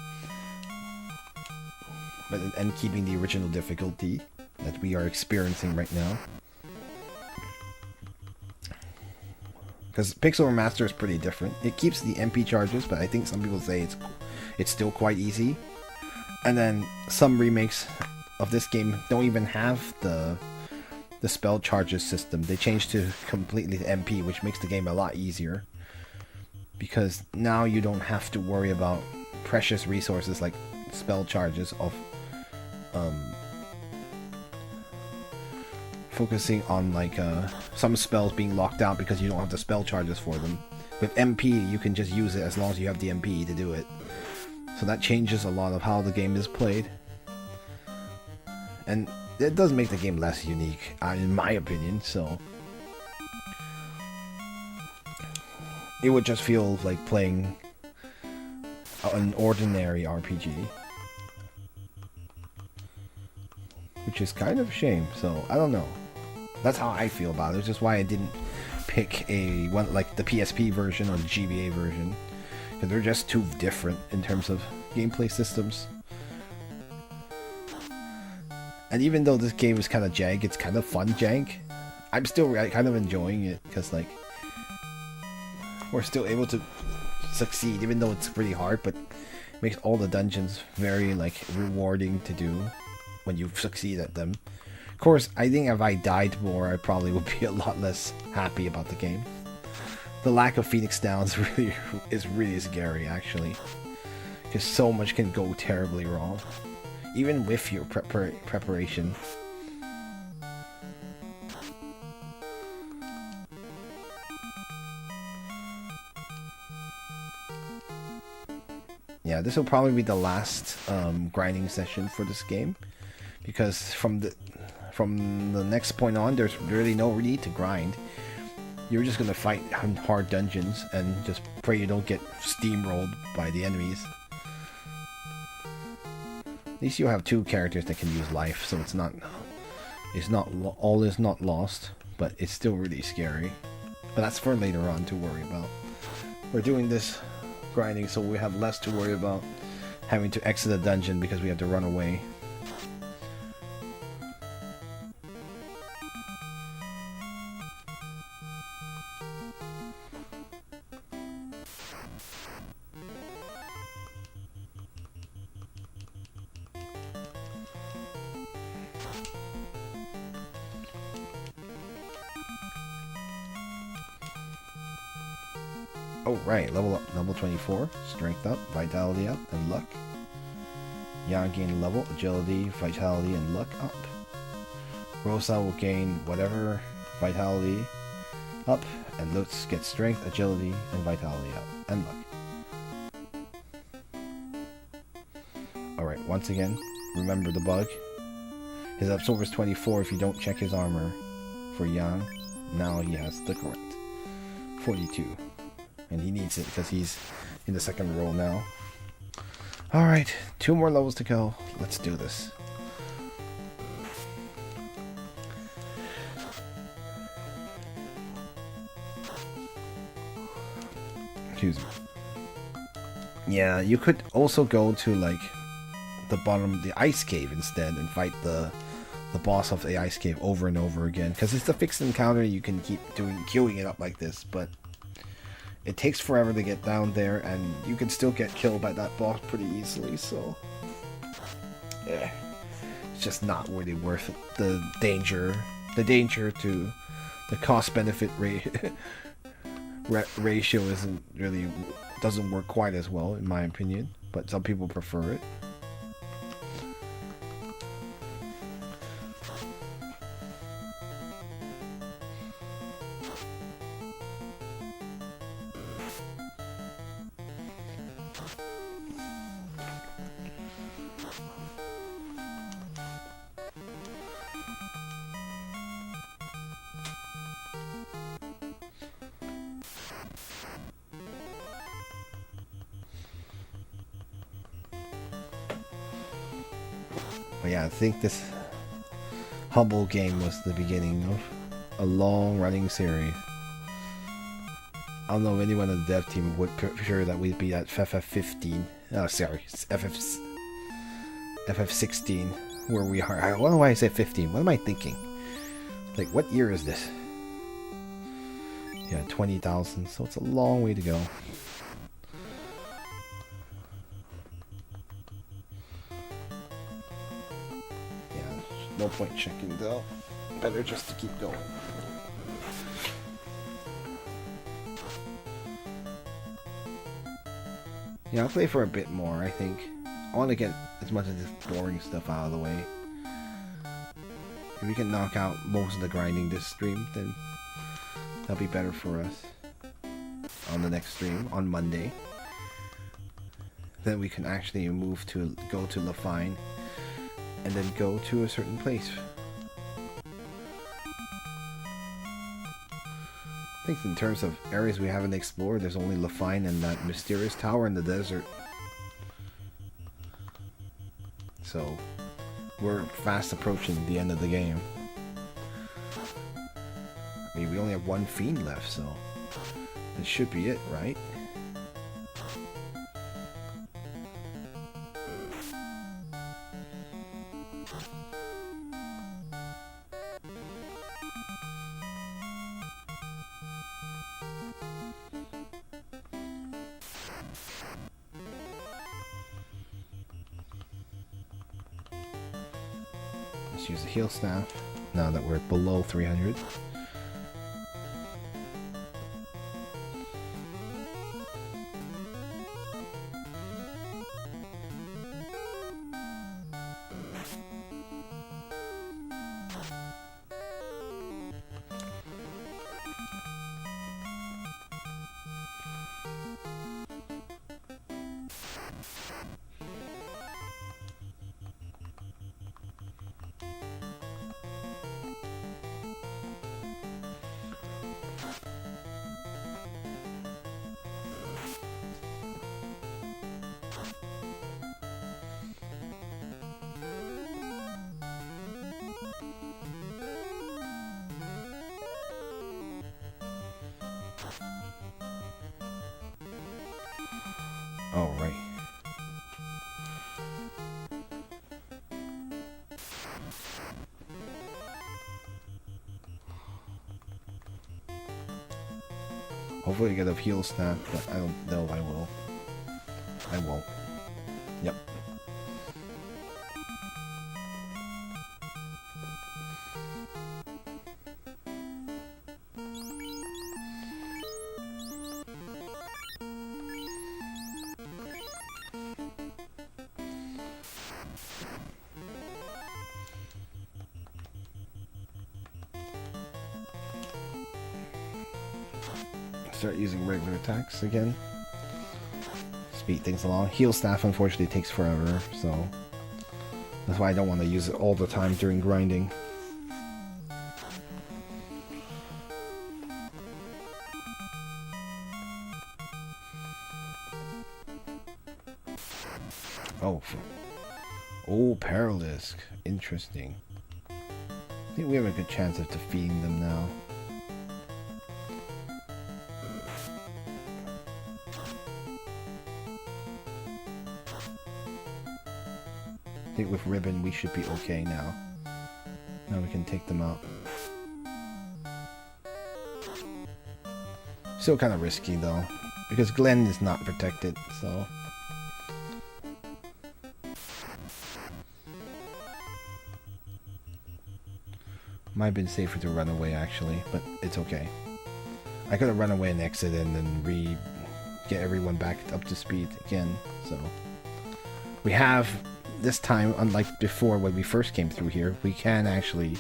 And keeping the original difficulty that we are experiencing right now. Because Pixel Remaster is pretty different. It keeps the MP charges, but I think some people say it's still quite easy. And then some remakes of this game don't even have the spell charges system. They changed to completely to MP, which makes the game a lot easier. Because now you don't have to worry about precious resources like spell charges of focusing on like some spells being locked out because you don't have the spell charges for them. With MP, you can just use it as long as you have the MP to do it. So that changes a lot of how the game is played. And it does make the game less unique, in my opinion, so it would just feel like playing an ordinary RPG. Which is kind of a shame, so I don't know. That's how I feel about it, which is why I didn't pick one like the PSP version or the GBA version. Because they're just too different in terms of gameplay systems. And even though this game is kind of jank, it's kind of fun jank. I'm still kind of enjoying it, because like we're still able to succeed, even though it's pretty hard, but it makes all the dungeons very like rewarding to do when you succeed at them. Of course, I think if I died more, I probably would be a lot less happy about the game. The lack of Phoenix Downs is really scary, actually, because so much can go terribly wrong, even with your preparation. Yeah, this will probably be the last grinding session for this game, because from the next point on, there's really no need to grind. You're just gonna fight hard dungeons and just pray you don't get steamrolled by the enemies. At least you have two characters that can use life, so all is not lost, but it's still really scary. But that's for later on to worry about. We're doing this grinding so we have less to worry about having to exit a dungeon because we have to run away. Oh, right, level up, level 24, strength up, vitality up, and luck. Yang gain level, agility, vitality, and luck up. Rosa will gain whatever vitality up, and Lutz gets strength, agility, and vitality up, and luck. Alright, once again, remember the bug. His absorber is 24 if you don't check his armor for Yang. Now he has the correct 42. And he needs it because he's in the second role now. Alright, 2 more levels to go. Let's do this. Excuse me. Yeah, you could also go to like the bottom of the ice cave instead and fight the boss of the ice cave over and over again. Because it's a fixed encounter, you can keep queuing it up like this, but it takes forever to get down there, and you can still get killed by that boss pretty easily, so yeah, it's just not really worth it. The danger to the cost-benefit ratio doesn't work quite as well, in my opinion, but some people prefer it. But yeah, I think this Humble game was the beginning of a long-running series. I don't know if anyone on the dev team would prefer that we'd be at FF15. Oh, sorry, FF16, where we are. I don't know why I said 15. What am I thinking? Like, what year is this? Yeah, 20,000. So it's a long way to go. No point checking though. Better just to keep going. Yeah, I'll play for a bit more, I think. I want to get as much of this boring stuff out of the way. If we can knock out most of the grinding this stream, then that'll be better for us. On the next stream, on Monday. Then we can actually go to Lafine. And then go to a certain place. I think in terms of areas we haven't explored, there's only Lafine and that mysterious tower in the desert. So, we're fast approaching the end of the game. I mean, we only have one fiend left, so that should be it, right? Let's use the heal staff now that we're below 300. All right. Hopefully I get a heal staff, but I don't know if I will. I won't. Yep. Start using regular attacks again. Speed things along. Heal staff unfortunately takes forever, so that's why I don't want to use it all the time during grinding. Oh, Paralisk. Interesting. I think we have a good chance of defeating them now. I think with Ribbon we should be okay now. Now we can take them out. Still kind of risky though, because Glenn is not protected, so... Might have been safer to run away actually, but it's okay. I could have run away and exited and then get everyone back up to speed again, so... We have... This time, unlike before when we first came through here, we actually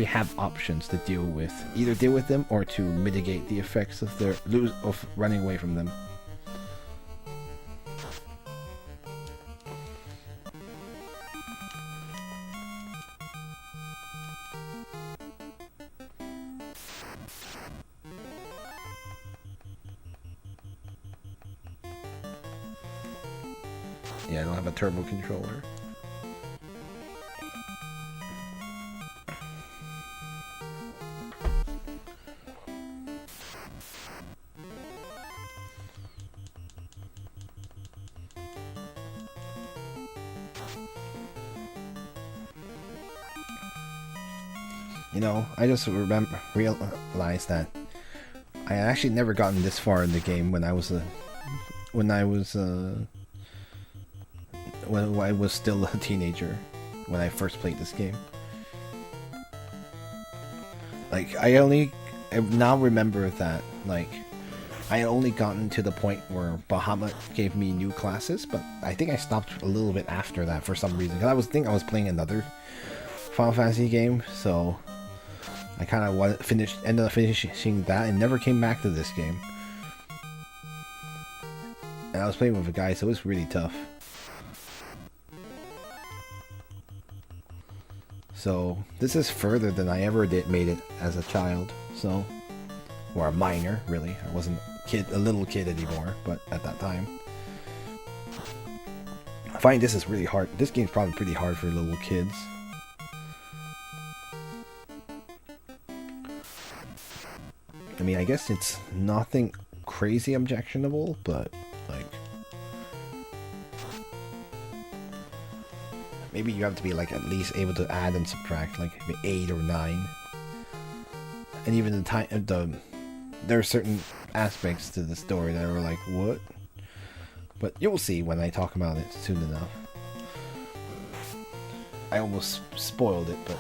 have options to deal with. Either deal with them or to mitigate the effects of of running away from them. Yeah, I don't have a turbo controller. You know, I just realized that I actually never gotten this far in the game when I was still a teenager when I first played this game. Like, I now remember that, like, I had only gotten to the point where Bahamut gave me new classes, but I think I stopped a little bit after that for some reason. Because I was playing another Final Fantasy game, so I kind of ended up finishing that and never came back to this game. And I was playing with a guy, so it was really tough. So this is further than I ever made it as a child, so, or a minor, really. I wasn't a little kid anymore, but at that time. I find this is really hard. This game's probably pretty hard for little kids. I mean, I guess it's nothing crazy objectionable, but, like, maybe you have to be, like, at least able to add and subtract, like, maybe 8 or 9. And even there are certain aspects to the story that are like, what? But you'll see when I talk about it soon enough. I almost spoiled it, but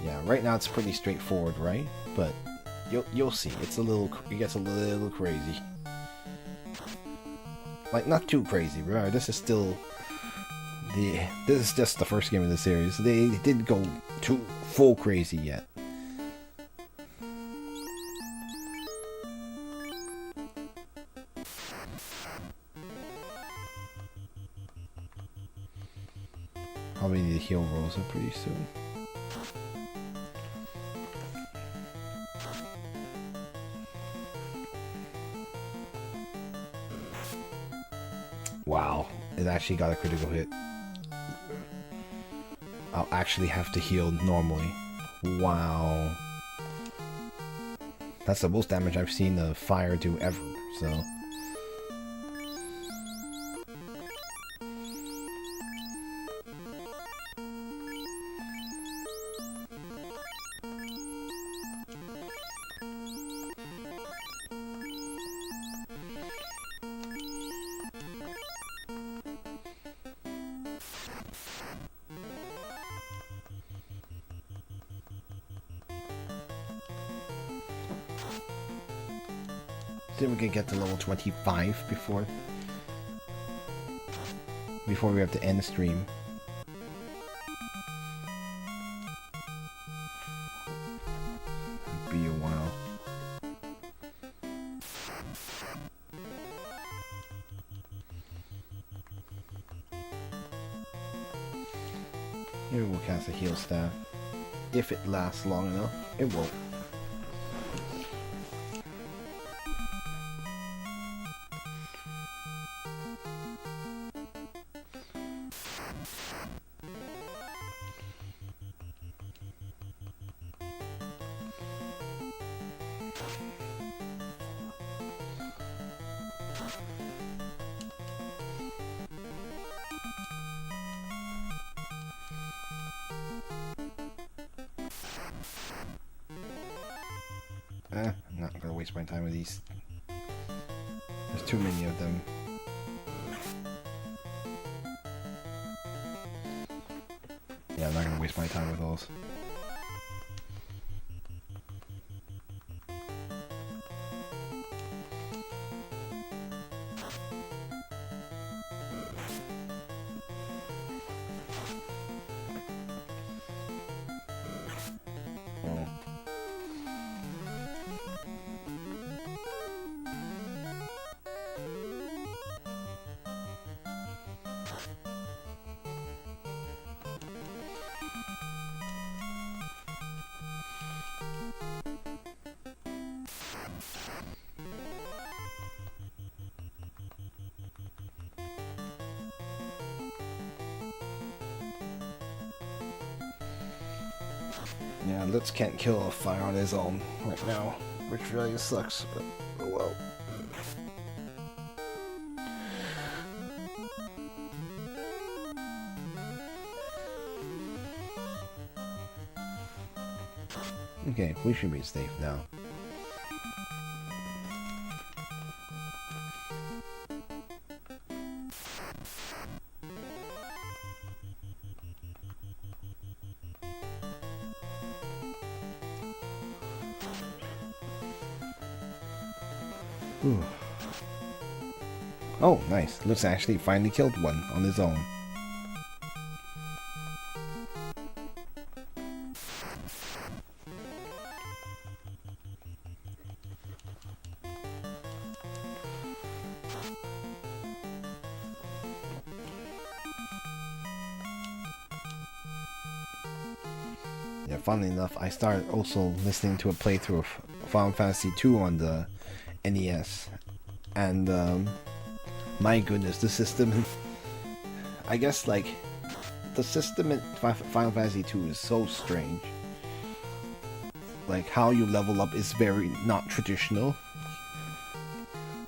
yeah, right now it's pretty straightforward, right? But you'll see, it gets a little crazy. Like, not too crazy. Remember, this is just the first game of the series. They didn't go too full crazy yet. Probably need to heal Rosa pretty soon. Wow, it actually got a critical hit. I'll actually have to heal normally. Wow. That's the most damage I've seen the fire do ever, so... See if we can get to level 25 before we have to end the stream. It'll be a while. Maybe we'll cast a heal staff. If it lasts long enough, it won't. I'm not gonna waste my time with these. There's too many of them. Yeah, I'm not gonna waste my time with those. Yeah, Lutz can't kill a fire on his own right now, which really sucks, but oh well. Okay, we should be safe now. Ooh. Oh, nice. Lutz actually finally killed one on his own. Yeah, funnily enough, I started also listening to a playthrough of Final Fantasy II on the NES, and my goodness, the system, I guess, like, the system in Final Fantasy II is so strange. Like, how you level up is very not traditional.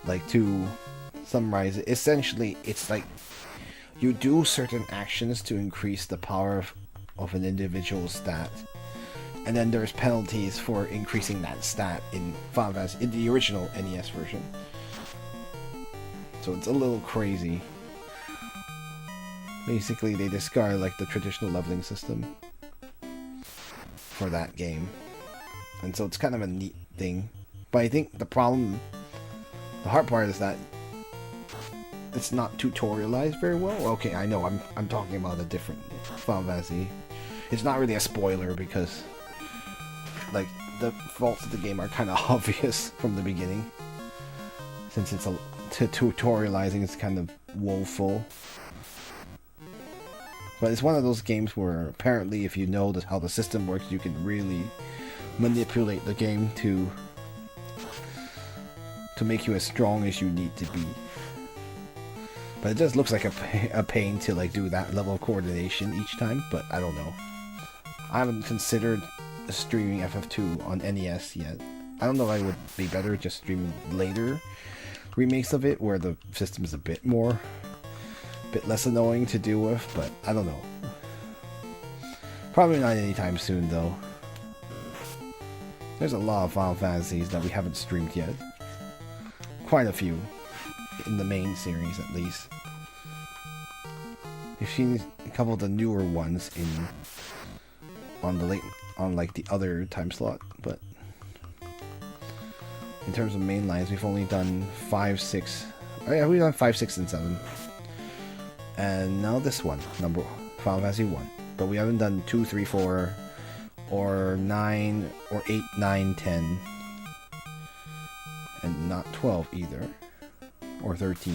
Like, to summarize it, essentially, it's like, you do certain actions to increase the power of an individual stat, and then there's penalties for increasing that stat in Final Fantasy, in the original NES version. So it's a little crazy. Basically, they discard like the traditional leveling system for that game. And so it's kind of a neat thing. But I think the hard part is that it's not tutorialized very well. Okay, I know, I'm talking about a different Final Fantasy. It's not really a spoiler because, like, the faults of the game are kind of obvious from the beginning. Since it's tutorializing is kind of woeful. But it's one of those games where apparently if you know how the system works, you can really manipulate the game to make you as strong as you need to be. But it just looks like a pain to like do that level of coordination each time, but I don't know. I haven't considered streaming FF2 on NES yet. I don't know if I would be better just streaming later remakes of it where the system is a bit less annoying to deal with, but I don't know. Probably not anytime soon though. There's a lot of Final Fantasies that we haven't streamed yet. Quite a few. In the main series at least. You've seen a couple of the newer ones on like the other time slot, but in terms of main lines, we've only done 5, 6. Oh yeah, we've done 5, 6, and 7. And now this one, Final Fantasy 1. But we haven't done 2, 3, 4, or 9, or 8, 9, 10. And not 12 either. Or 13.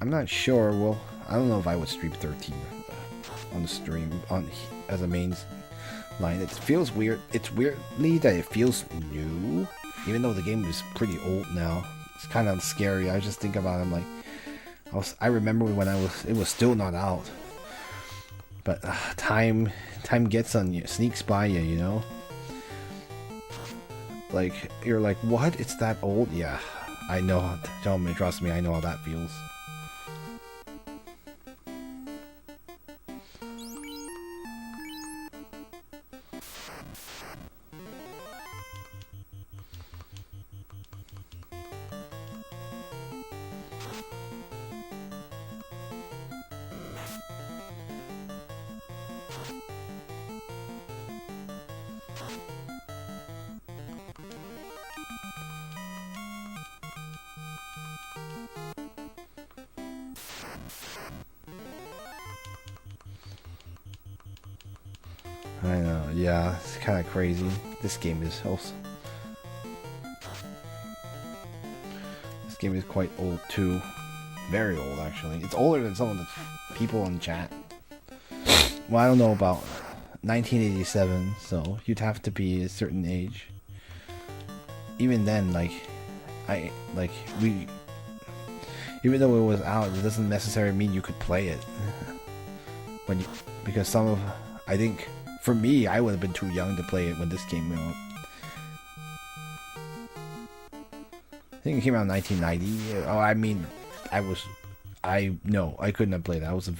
I'm not sure. Well, I don't know if I would stream 13 on the stream as a main line. It feels weird. It's weirdly that it feels new, even though the game is pretty old now. It's kind of scary. I just think about it, I'm like, I remember when it was still not out. But time gets on you, sneaks by you, you know. Like, you're like, what? It's that old? Yeah, I know. Tell me, trust me, I know how that feels. I know, yeah, it's kind of crazy. This game is also... This game is quite old too. Very old, actually. It's older than some of the people in chat. Well, I don't know about 1987, so you'd have to be a certain age. Even then, even though it was out, it doesn't necessarily mean you could play it. Because I think, for me, I would have been too young to play it when this came out. I think it came out in 1990. Oh, I mean, no, I couldn't have played that. I was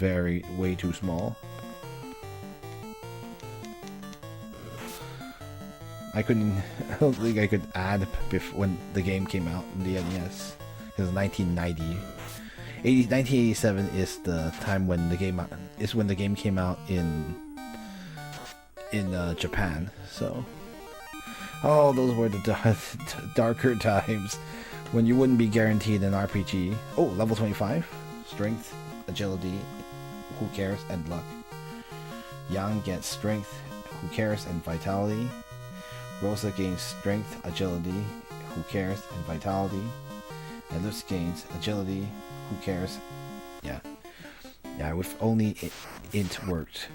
way too small. I don't think I could add when the game came out in the NES. Because 1990. 1987 is the time when the game came out in Japan. So, oh, those were the darker times when you wouldn't be guaranteed an RPG. Oh, level 25, strength, agility, who cares, and luck. Yang gets strength, who cares, and vitality. Rosa gains strength, agility, who cares, and vitality. And Lutz gains agility, who cares. Yeah, if only it worked,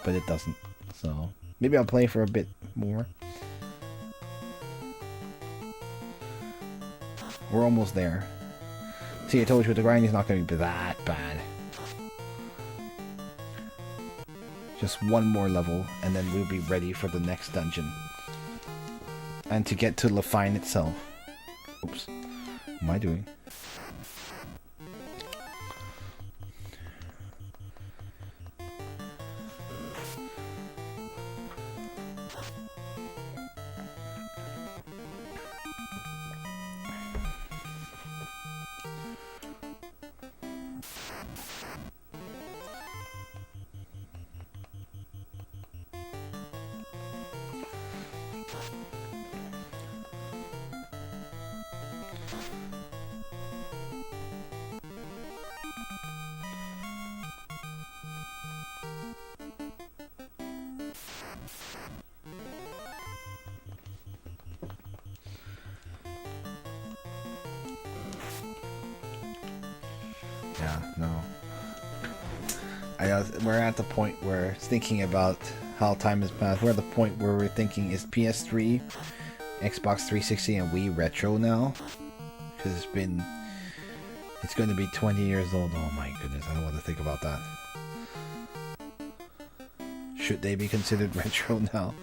but it doesn't. So maybe I'll play for a bit more. We're almost there. See, I told you the grind is not going to be that bad. Just one more level, and then we'll be ready for the next dungeon. And to get to Lafine itself. Oops. What am I doing? Yeah, no. We're at the point where thinking about how time has passed. We're at the point where we're thinking, is PS3, Xbox 360, and Wii retro now? Because it's going to be 20 years old. Oh my goodness, I don't want to think about that. Should they be considered retro now?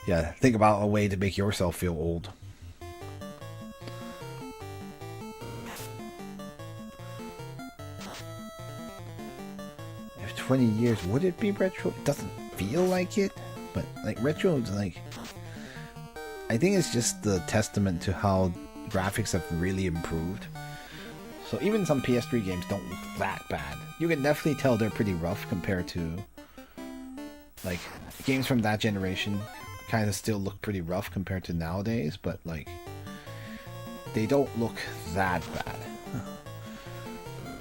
Yeah, think about a way to make yourself feel old. If 20 years, would it be retro? It doesn't feel like it, but like retro is like, I think it's just the testament to how graphics have really improved. So even some PS3 games don't look that bad. You can definitely tell they're pretty rough compared to like games from that generation. Kind of still look pretty rough compared to nowadays, but like they don't look that bad.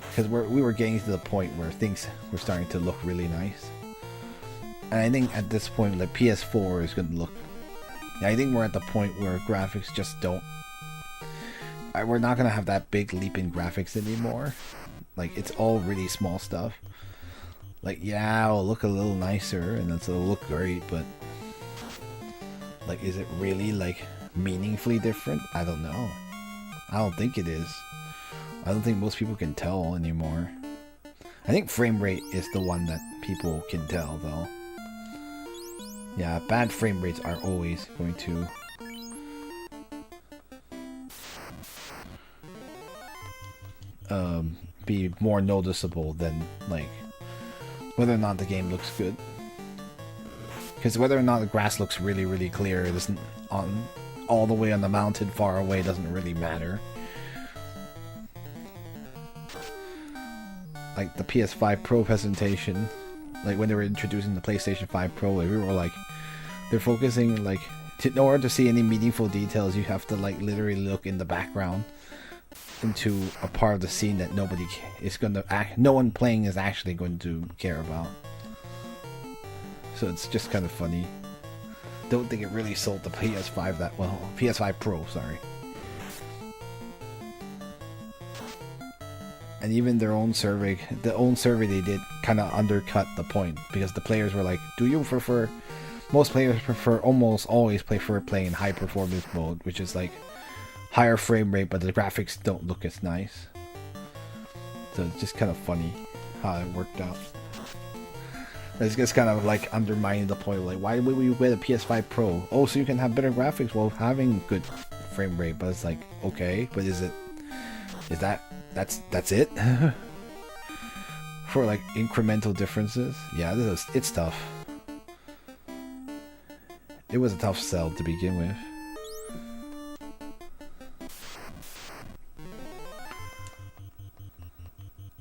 Because we were getting to the point where things were starting to look really nice. And I think at this point, like PS4 is going to look... I think we're at the point where graphics just don't... We're not going to have that big leap in graphics anymore. Like, it's all really small stuff. Like, yeah, it'll look a little nicer, and it'll look great, but... Like, is it really, like, meaningfully different? I don't know. I don't think it is. I don't think most people can tell anymore. I think frame rate is the one that people can tell, though. Yeah, bad frame rates are always going to... be more noticeable than, like, whether or not the game looks good. Because whether or not the grass looks really, really clear, it isn't on all the way on the mountain far away, doesn't really matter. Like the PS5 Pro presentation, like when they were introducing the PlayStation 5 Pro, like, we were like, they're focusing, like, in order to see any meaningful details, you have to, like, literally look in the background into a part of the scene that nobody is going to no one playing is actually going to care about. So it's just kind of funny. Don't think it really sold the PS5 that well. PS5 Pro, sorry. And even their own survey, the own survey they did kind of undercut the point, because the players were like, do you prefer... Most players prefer, almost always prefer playing in high performance mode, which is like higher frame rate, but the graphics don't look as nice. So it's just kind of funny how it worked out. It's just kind of like undermining the point, like, why would we get a PS5 Pro? Oh, so you can have better graphics while having good frame rate. But it's like, okay, but is that's it? For like incremental differences? Yeah, it's tough. It was a tough sell to begin with.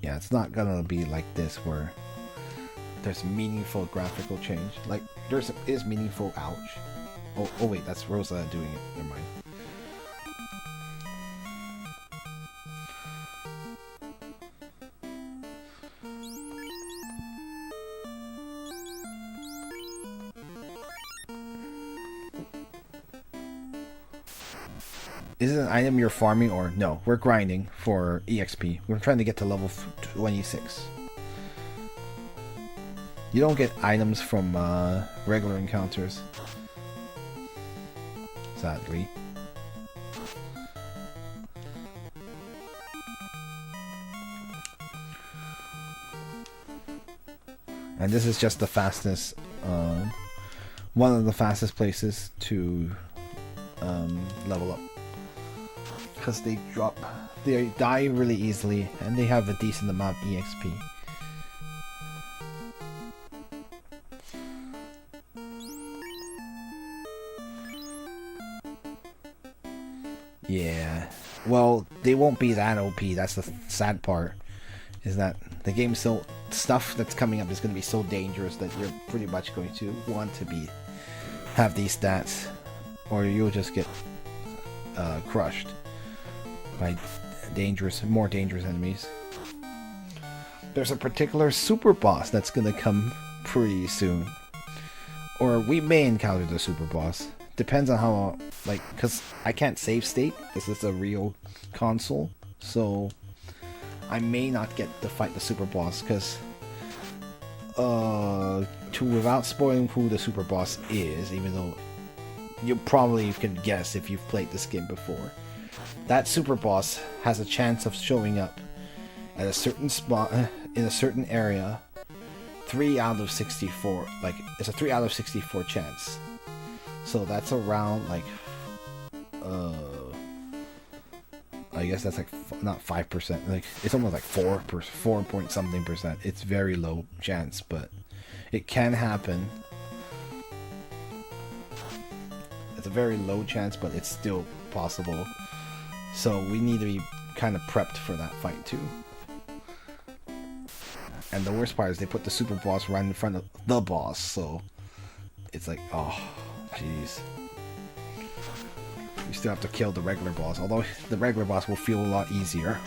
Yeah, it's not gonna be like this where there's meaningful graphical change. Like, is meaningful, ouch. Oh wait, that's Rosa doing it. Never mind. Is it an item you're farming or no? We're grinding for EXP. We're trying to get to level 26. You don't get items from regular encounters. Sadly. And this is just the fastest, one of the fastest places to level up. Because they die really easily, and they have a decent amount of EXP. Yeah, well, they won't be that OP. That's the sad part, is that the game's so... Stuff that's coming up is going to be so dangerous that you're pretty much going to want to have these stats, or you'll just get crushed by more dangerous enemies. There's a particular super boss that's going to come pretty soon. Or we may encounter the super boss. Depends on how, like, because I can't save state. This is a real console. So I may not get to fight the super boss because without spoiling who the super boss is, even though you probably can guess if you've played this game before, that super boss has a chance of showing up at a certain spot in a certain area 3 out of 64. Like, it's a 3 out of 64 chance. So that's around like I guess that's like not 5%, like it's almost like 4 point something percent. It's very low chance, but it can happen. It's a very low chance, but it's still possible. So we need to be kind of prepped for that fight too. And the worst part is they put the super boss right in front of the boss, so it's like, oh, jeez. You still have to kill the regular boss, although the regular boss will feel a lot easier.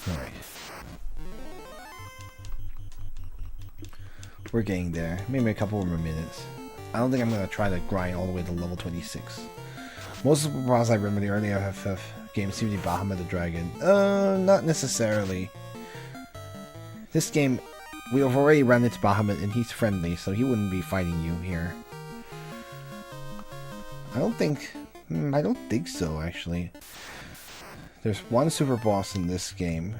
Alright. We're getting there. Maybe a couple more minutes. I don't think I'm going to try to grind all the way to level 26. Most of the bosses I remember the early FF games seem to be Bahamut the Dragon. Not necessarily. This game, we have already run into Bahamut and he's friendly, so he wouldn't be fighting you here. I don't think so, actually. There's one super boss in this game.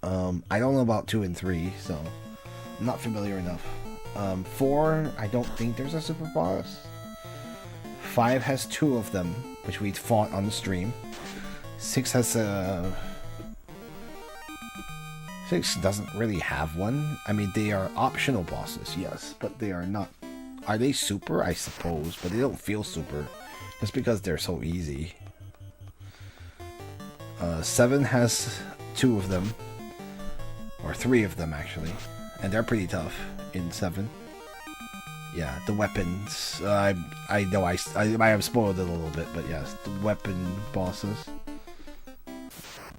I don't know about 2 and 3, so I'm not familiar enough. 4, I don't think there's a super boss. 5 has 2 of them, which we fought on the stream. 6 has 6 doesn't really have one. I mean, they are optional bosses, yes, but they are not. Are they super? I suppose, but they don't feel super, just because they're so easy. 7 has 2 of them, or 3 of them actually, and they're pretty tough in 7. Yeah, the weapons. I know I have spoiled it a little bit, but yes, the weapon bosses.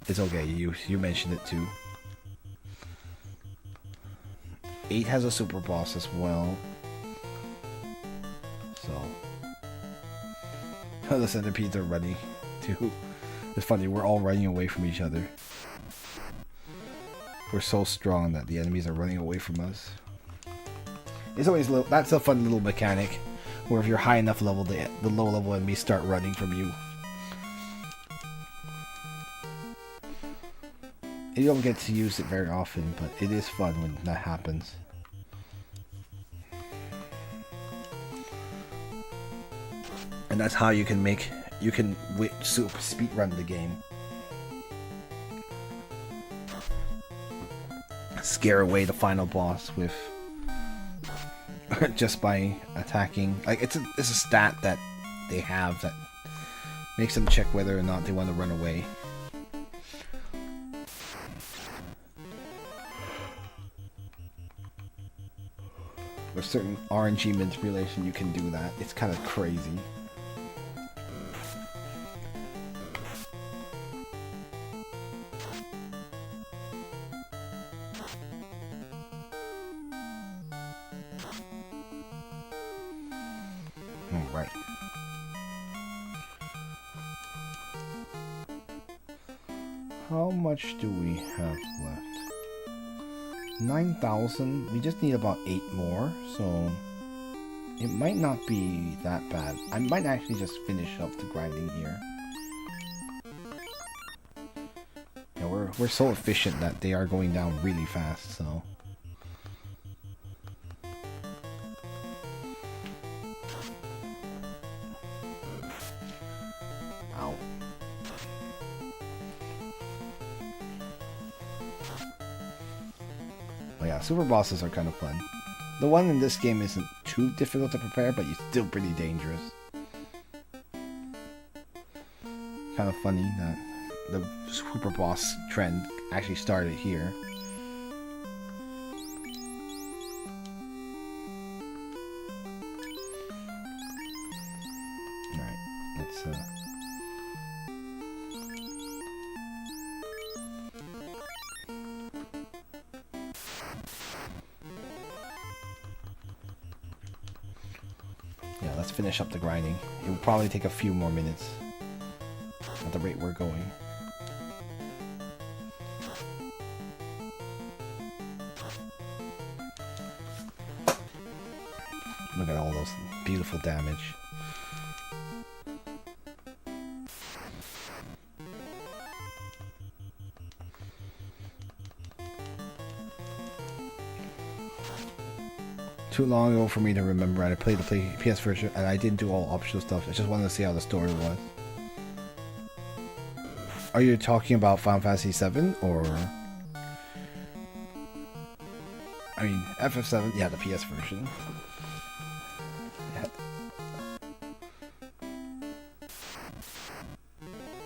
It's okay. You mentioned it too. 8 has a super boss as well. So the centipedes are running too. It's funny, we're all running away from each other. We're so strong that the enemies are running away from us. It's always that's a fun little mechanic, where if you're high enough level, the low level enemies start running from you. You don't get to use it very often, but it is fun when that happens. And that's how you can super speed run the game. Scare away the final boss with just by attacking. Like it's a stat that they have that makes them check whether or not they want to run away. With certain RNG manipulation, you can do that. It's kind of crazy. Alright. How much do we have left? 9,000. We just need about 8 more, so it might not be that bad. I might actually just finish up the grinding here. we're so efficient that they are going down really fast, so... Ow. But yeah, super bosses are kind of fun. The one in this game isn't too difficult to prepare, but it's still pretty dangerous. Kind of funny that the super boss trend actually started here. Alright, let's yeah, let's finish up the grinding. It will probably take a few more minutes at the rate we're going. Look at all those beautiful damage. Too long ago for me to remember. I played the PS version and I didn't do all optional stuff. I just wanted to see how the story was. Are you talking about Final Fantasy VII or... I mean, FF7, yeah, the PS version. Yeah.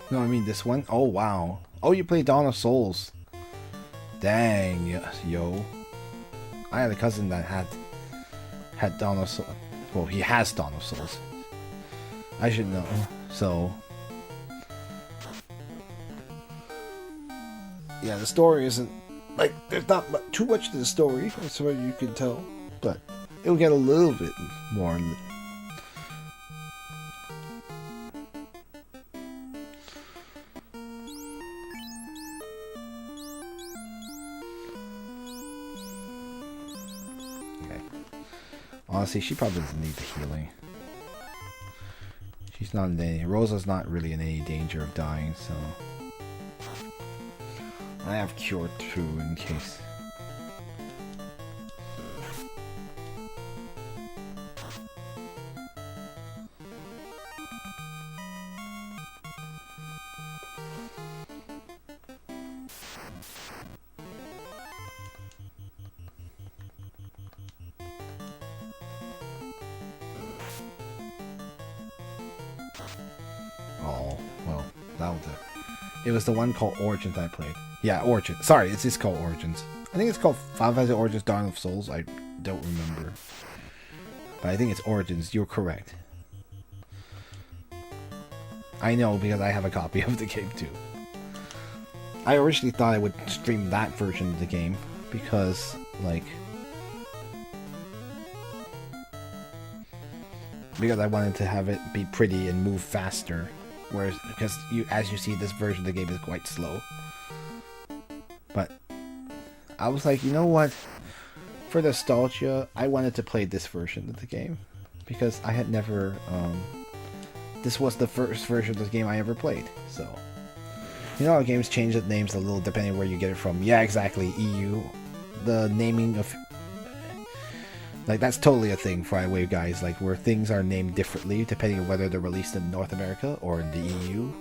No, I mean this one. Oh, wow. Oh, you play Dawn of Souls. Dang, yo. I had a cousin that had Dawn of Souls. Well, he has Dawn of Souls. I should know. So... yeah, the story isn't... like, there's not too much to the story, as far as you can tell. But it'll get a little bit more... okay. Honestly, she probably doesn't need the healing. She's not in any... Rosa's not really in any danger of dying, so... I have Cure 2 in case. Oh, well, that was it. It was the one called Origins I played. Yeah, Origins. Sorry, it's just called Origins. I think it's called Final Fantasy Origins Dawn of Souls. I don't remember. But I think it's Origins. You're correct. I know because I have a copy of the game too. I originally thought I would stream that version of the game because, like... because I wanted to have it be pretty and move faster. Whereas, because as you see, this version of the game is quite slow. But I was like, you know what? For nostalgia, I wanted to play this version of the game. Because I had never... this was the first version of the game I ever played. So, you know how games change the names a little depending where you get it from. Yeah, exactly. EU. The naming of... like, that's totally a thing for iWave guys. Like, where things are named differently depending on whether they're released in North America or in the EU.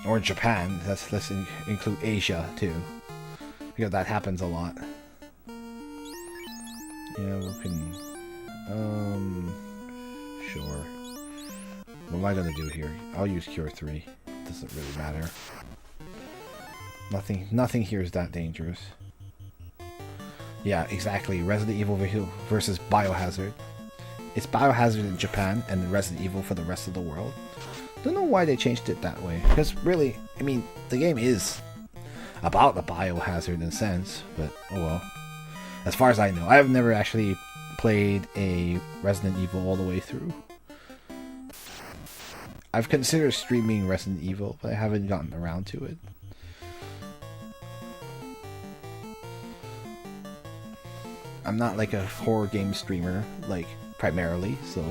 Or Japan. Let's include Asia too, because that happens a lot. Yeah, we can. Sure. What am I gonna do here? I'll use Cure 3. Doesn't really matter. Nothing here is that dangerous. Yeah, exactly. Resident Evil versus Biohazard. It's Biohazard in Japan and Resident Evil for the rest of the world. Don't know why they changed it that way. Because really, I mean, the game is about the biohazard in a sense, but oh well. As far as I know, I have never actually played a Resident Evil all the way through. I've considered streaming Resident Evil, but I haven't gotten around to it. I'm not like a horror game streamer, like, primarily, so...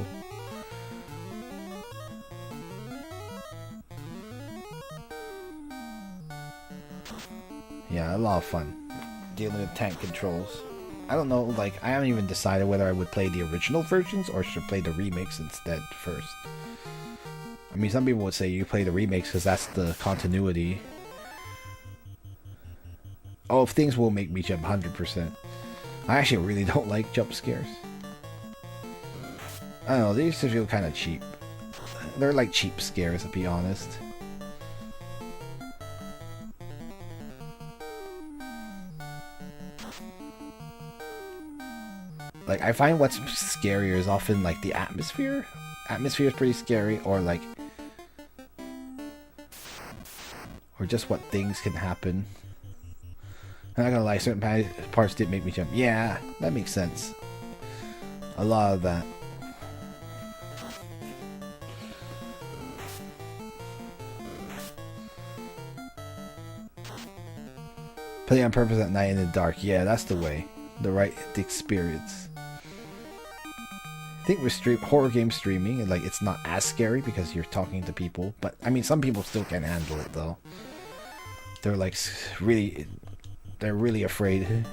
Yeah, a lot of fun dealing with tank controls. I don't know, like, I haven't even decided whether I would play the original versions or should play the remix instead first. I mean, some people would say you play the remix because that's the continuity. Oh, things will make me jump 100%. I actually really don't like jump scares. I don't know, they used to feel kind of cheap. They're like cheap scares, to be honest. Like, I find what's scarier is often, like, the atmosphere. Atmosphere is pretty scary, or, like... Or just what things can happen. I'm not gonna lie, certain parts did make me jump. Yeah, that makes sense. A lot of that. Play on purpose at night in the dark. Yeah, that's the way. The experience. I think with horror game streaming, like, it's not as scary because you're talking to people. But, I mean, some people still can handle it, though. They're, like, really... They're really afraid.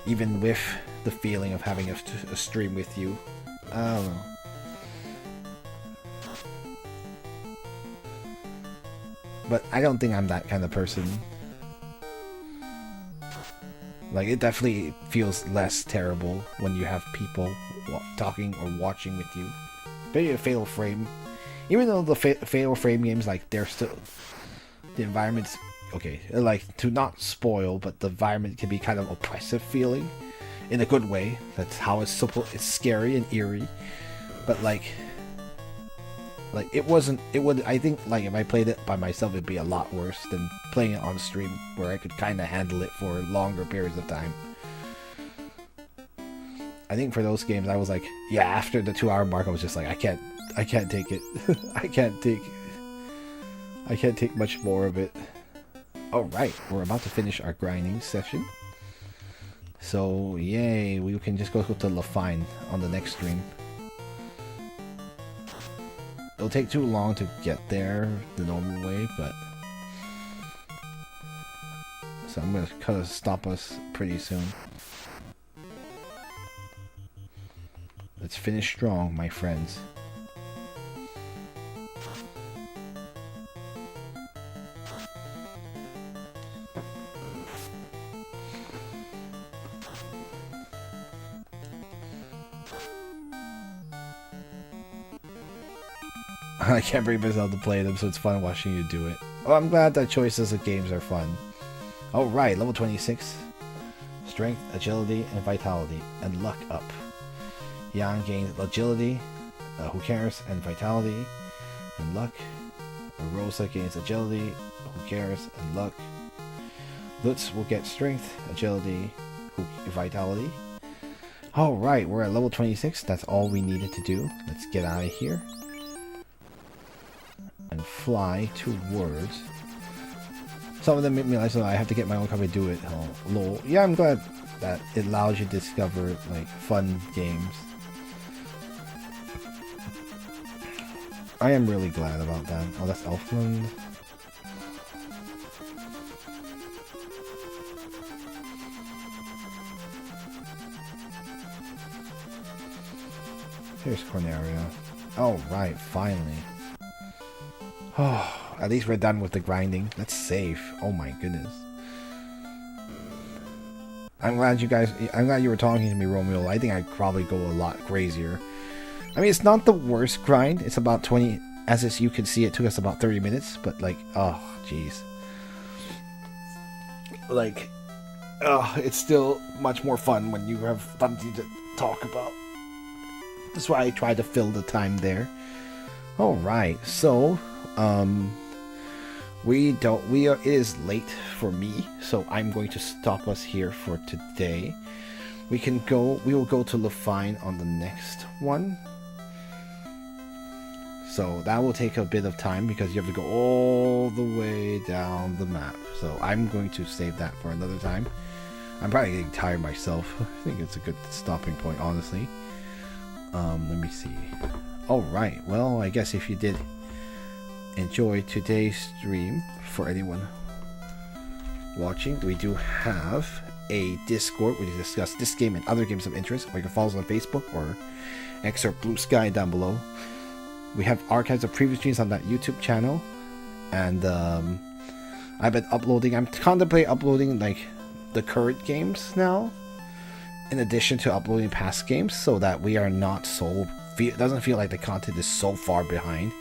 Even with the feeling of having a stream with you. I don't know. But I don't think I'm that kind of person. Like, it definitely feels less terrible when you have people talking or watching with you. Maybe a Fatal Frame. Even though the Fatal Frame games, like, they're still... The environment's... Okay, like, to not spoil, but the environment can be kind of oppressive feeling. In a good way. That's how it's scary and eerie. But, like... Like, it wasn't... It would... I think, like, if I played it by myself, it'd be a lot worse than playing it on stream, where I could kind of handle it for longer periods of time. I think for those games, I was like... Yeah, after the 2-hour mark, I was just like, I can't take it. I can't take much more of it. Alright, we're about to finish our grinding session. So, yay, we can just go to Lafine on the next stream. It'll take too long to get there the normal way, but... So I'm gonna kind of stop us pretty soon. Let's finish strong, my friends. I can't bring myself to play them, so it's fun watching you do it. Oh, I'm glad that choices of games are fun. Alright, level 26. Strength, agility, and vitality. And luck up. Yan gains agility, who cares, and vitality, and luck. Rosa gains agility, who cares, and luck. Lutz will get strength, agility, vitality. Alright, we're at level 26. That's all we needed to do. Let's get out of here. And fly towards... Some of them make me realize I have to get my own copy to do it. Oh, lol. Yeah, I'm glad that it allows you to discover, like, fun games. I am really glad about that. Oh, that's Elfland. Here's Corneria. Oh, right, finally. Oh, at least we're done with the grinding. Let's save. Oh my goodness. I'm glad you were talking to me, Romeo. I think I'd probably go a lot crazier. I mean, it's not the worst grind. It's about 20, as you can see, it took us about 30 minutes, but like, oh, jeez. Like, it's still much more fun when you have something to talk about. That's why I tried to fill the time there. Alright, so, it is late for me, so I'm going to stop us here for today. We will go to Lafine on the next one. So that will take a bit of time because you have to go all the way down the map. So I'm going to save that for another time. I'm probably getting tired myself. I think it's a good stopping point, honestly. Let me see. Alright, well, I guess if you did enjoy today's stream, for anyone watching. We do have a Discord where we discuss this game and other games of interest, or you can follow us on Facebook or X or Blue Sky down below. We have archives of previous streams on that YouTube channel, and I've been uploading. I'm contemplating uploading like the current games now, in addition to uploading past games, so that we are not so it doesn't feel like the content is so far behind.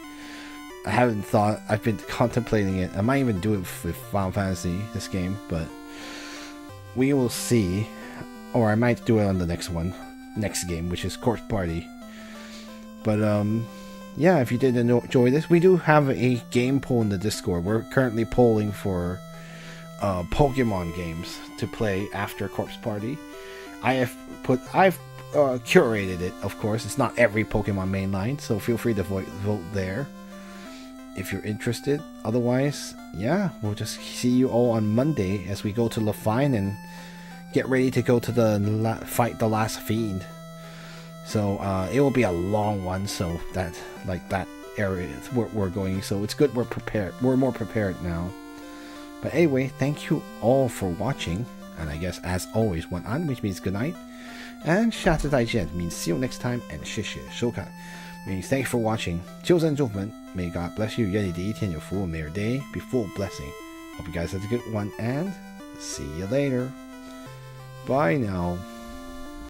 I haven't thought. I've been contemplating it. I might even do it with Final Fantasy, this game, but we will see. Or I might do it on the next game, which is Corpse Party. But yeah, if you did enjoy this, we do have a game poll in the Discord. We're currently polling for Pokemon games to play after Corpse Party. I've curated it, of course. It's not every Pokemon mainline, so feel free to vote there if you're interested. Otherwise, yeah, we'll just see you all on Monday as we go to Lafine and get ready to go to the fight the last fiend. So it will be a long one, so that area we're going, so it's good we're prepared. We're more prepared now. But anyway, thank you all for watching, and I guess as always, 晚安, which means good night, and 下次再见 means see you next time, and 谢谢收看 means thank you for watching. 求神祝福们, may God bless you. 愿你第一天有福, may your day be full of blessing. Hope you guys have a good one, and see you later. Bye now.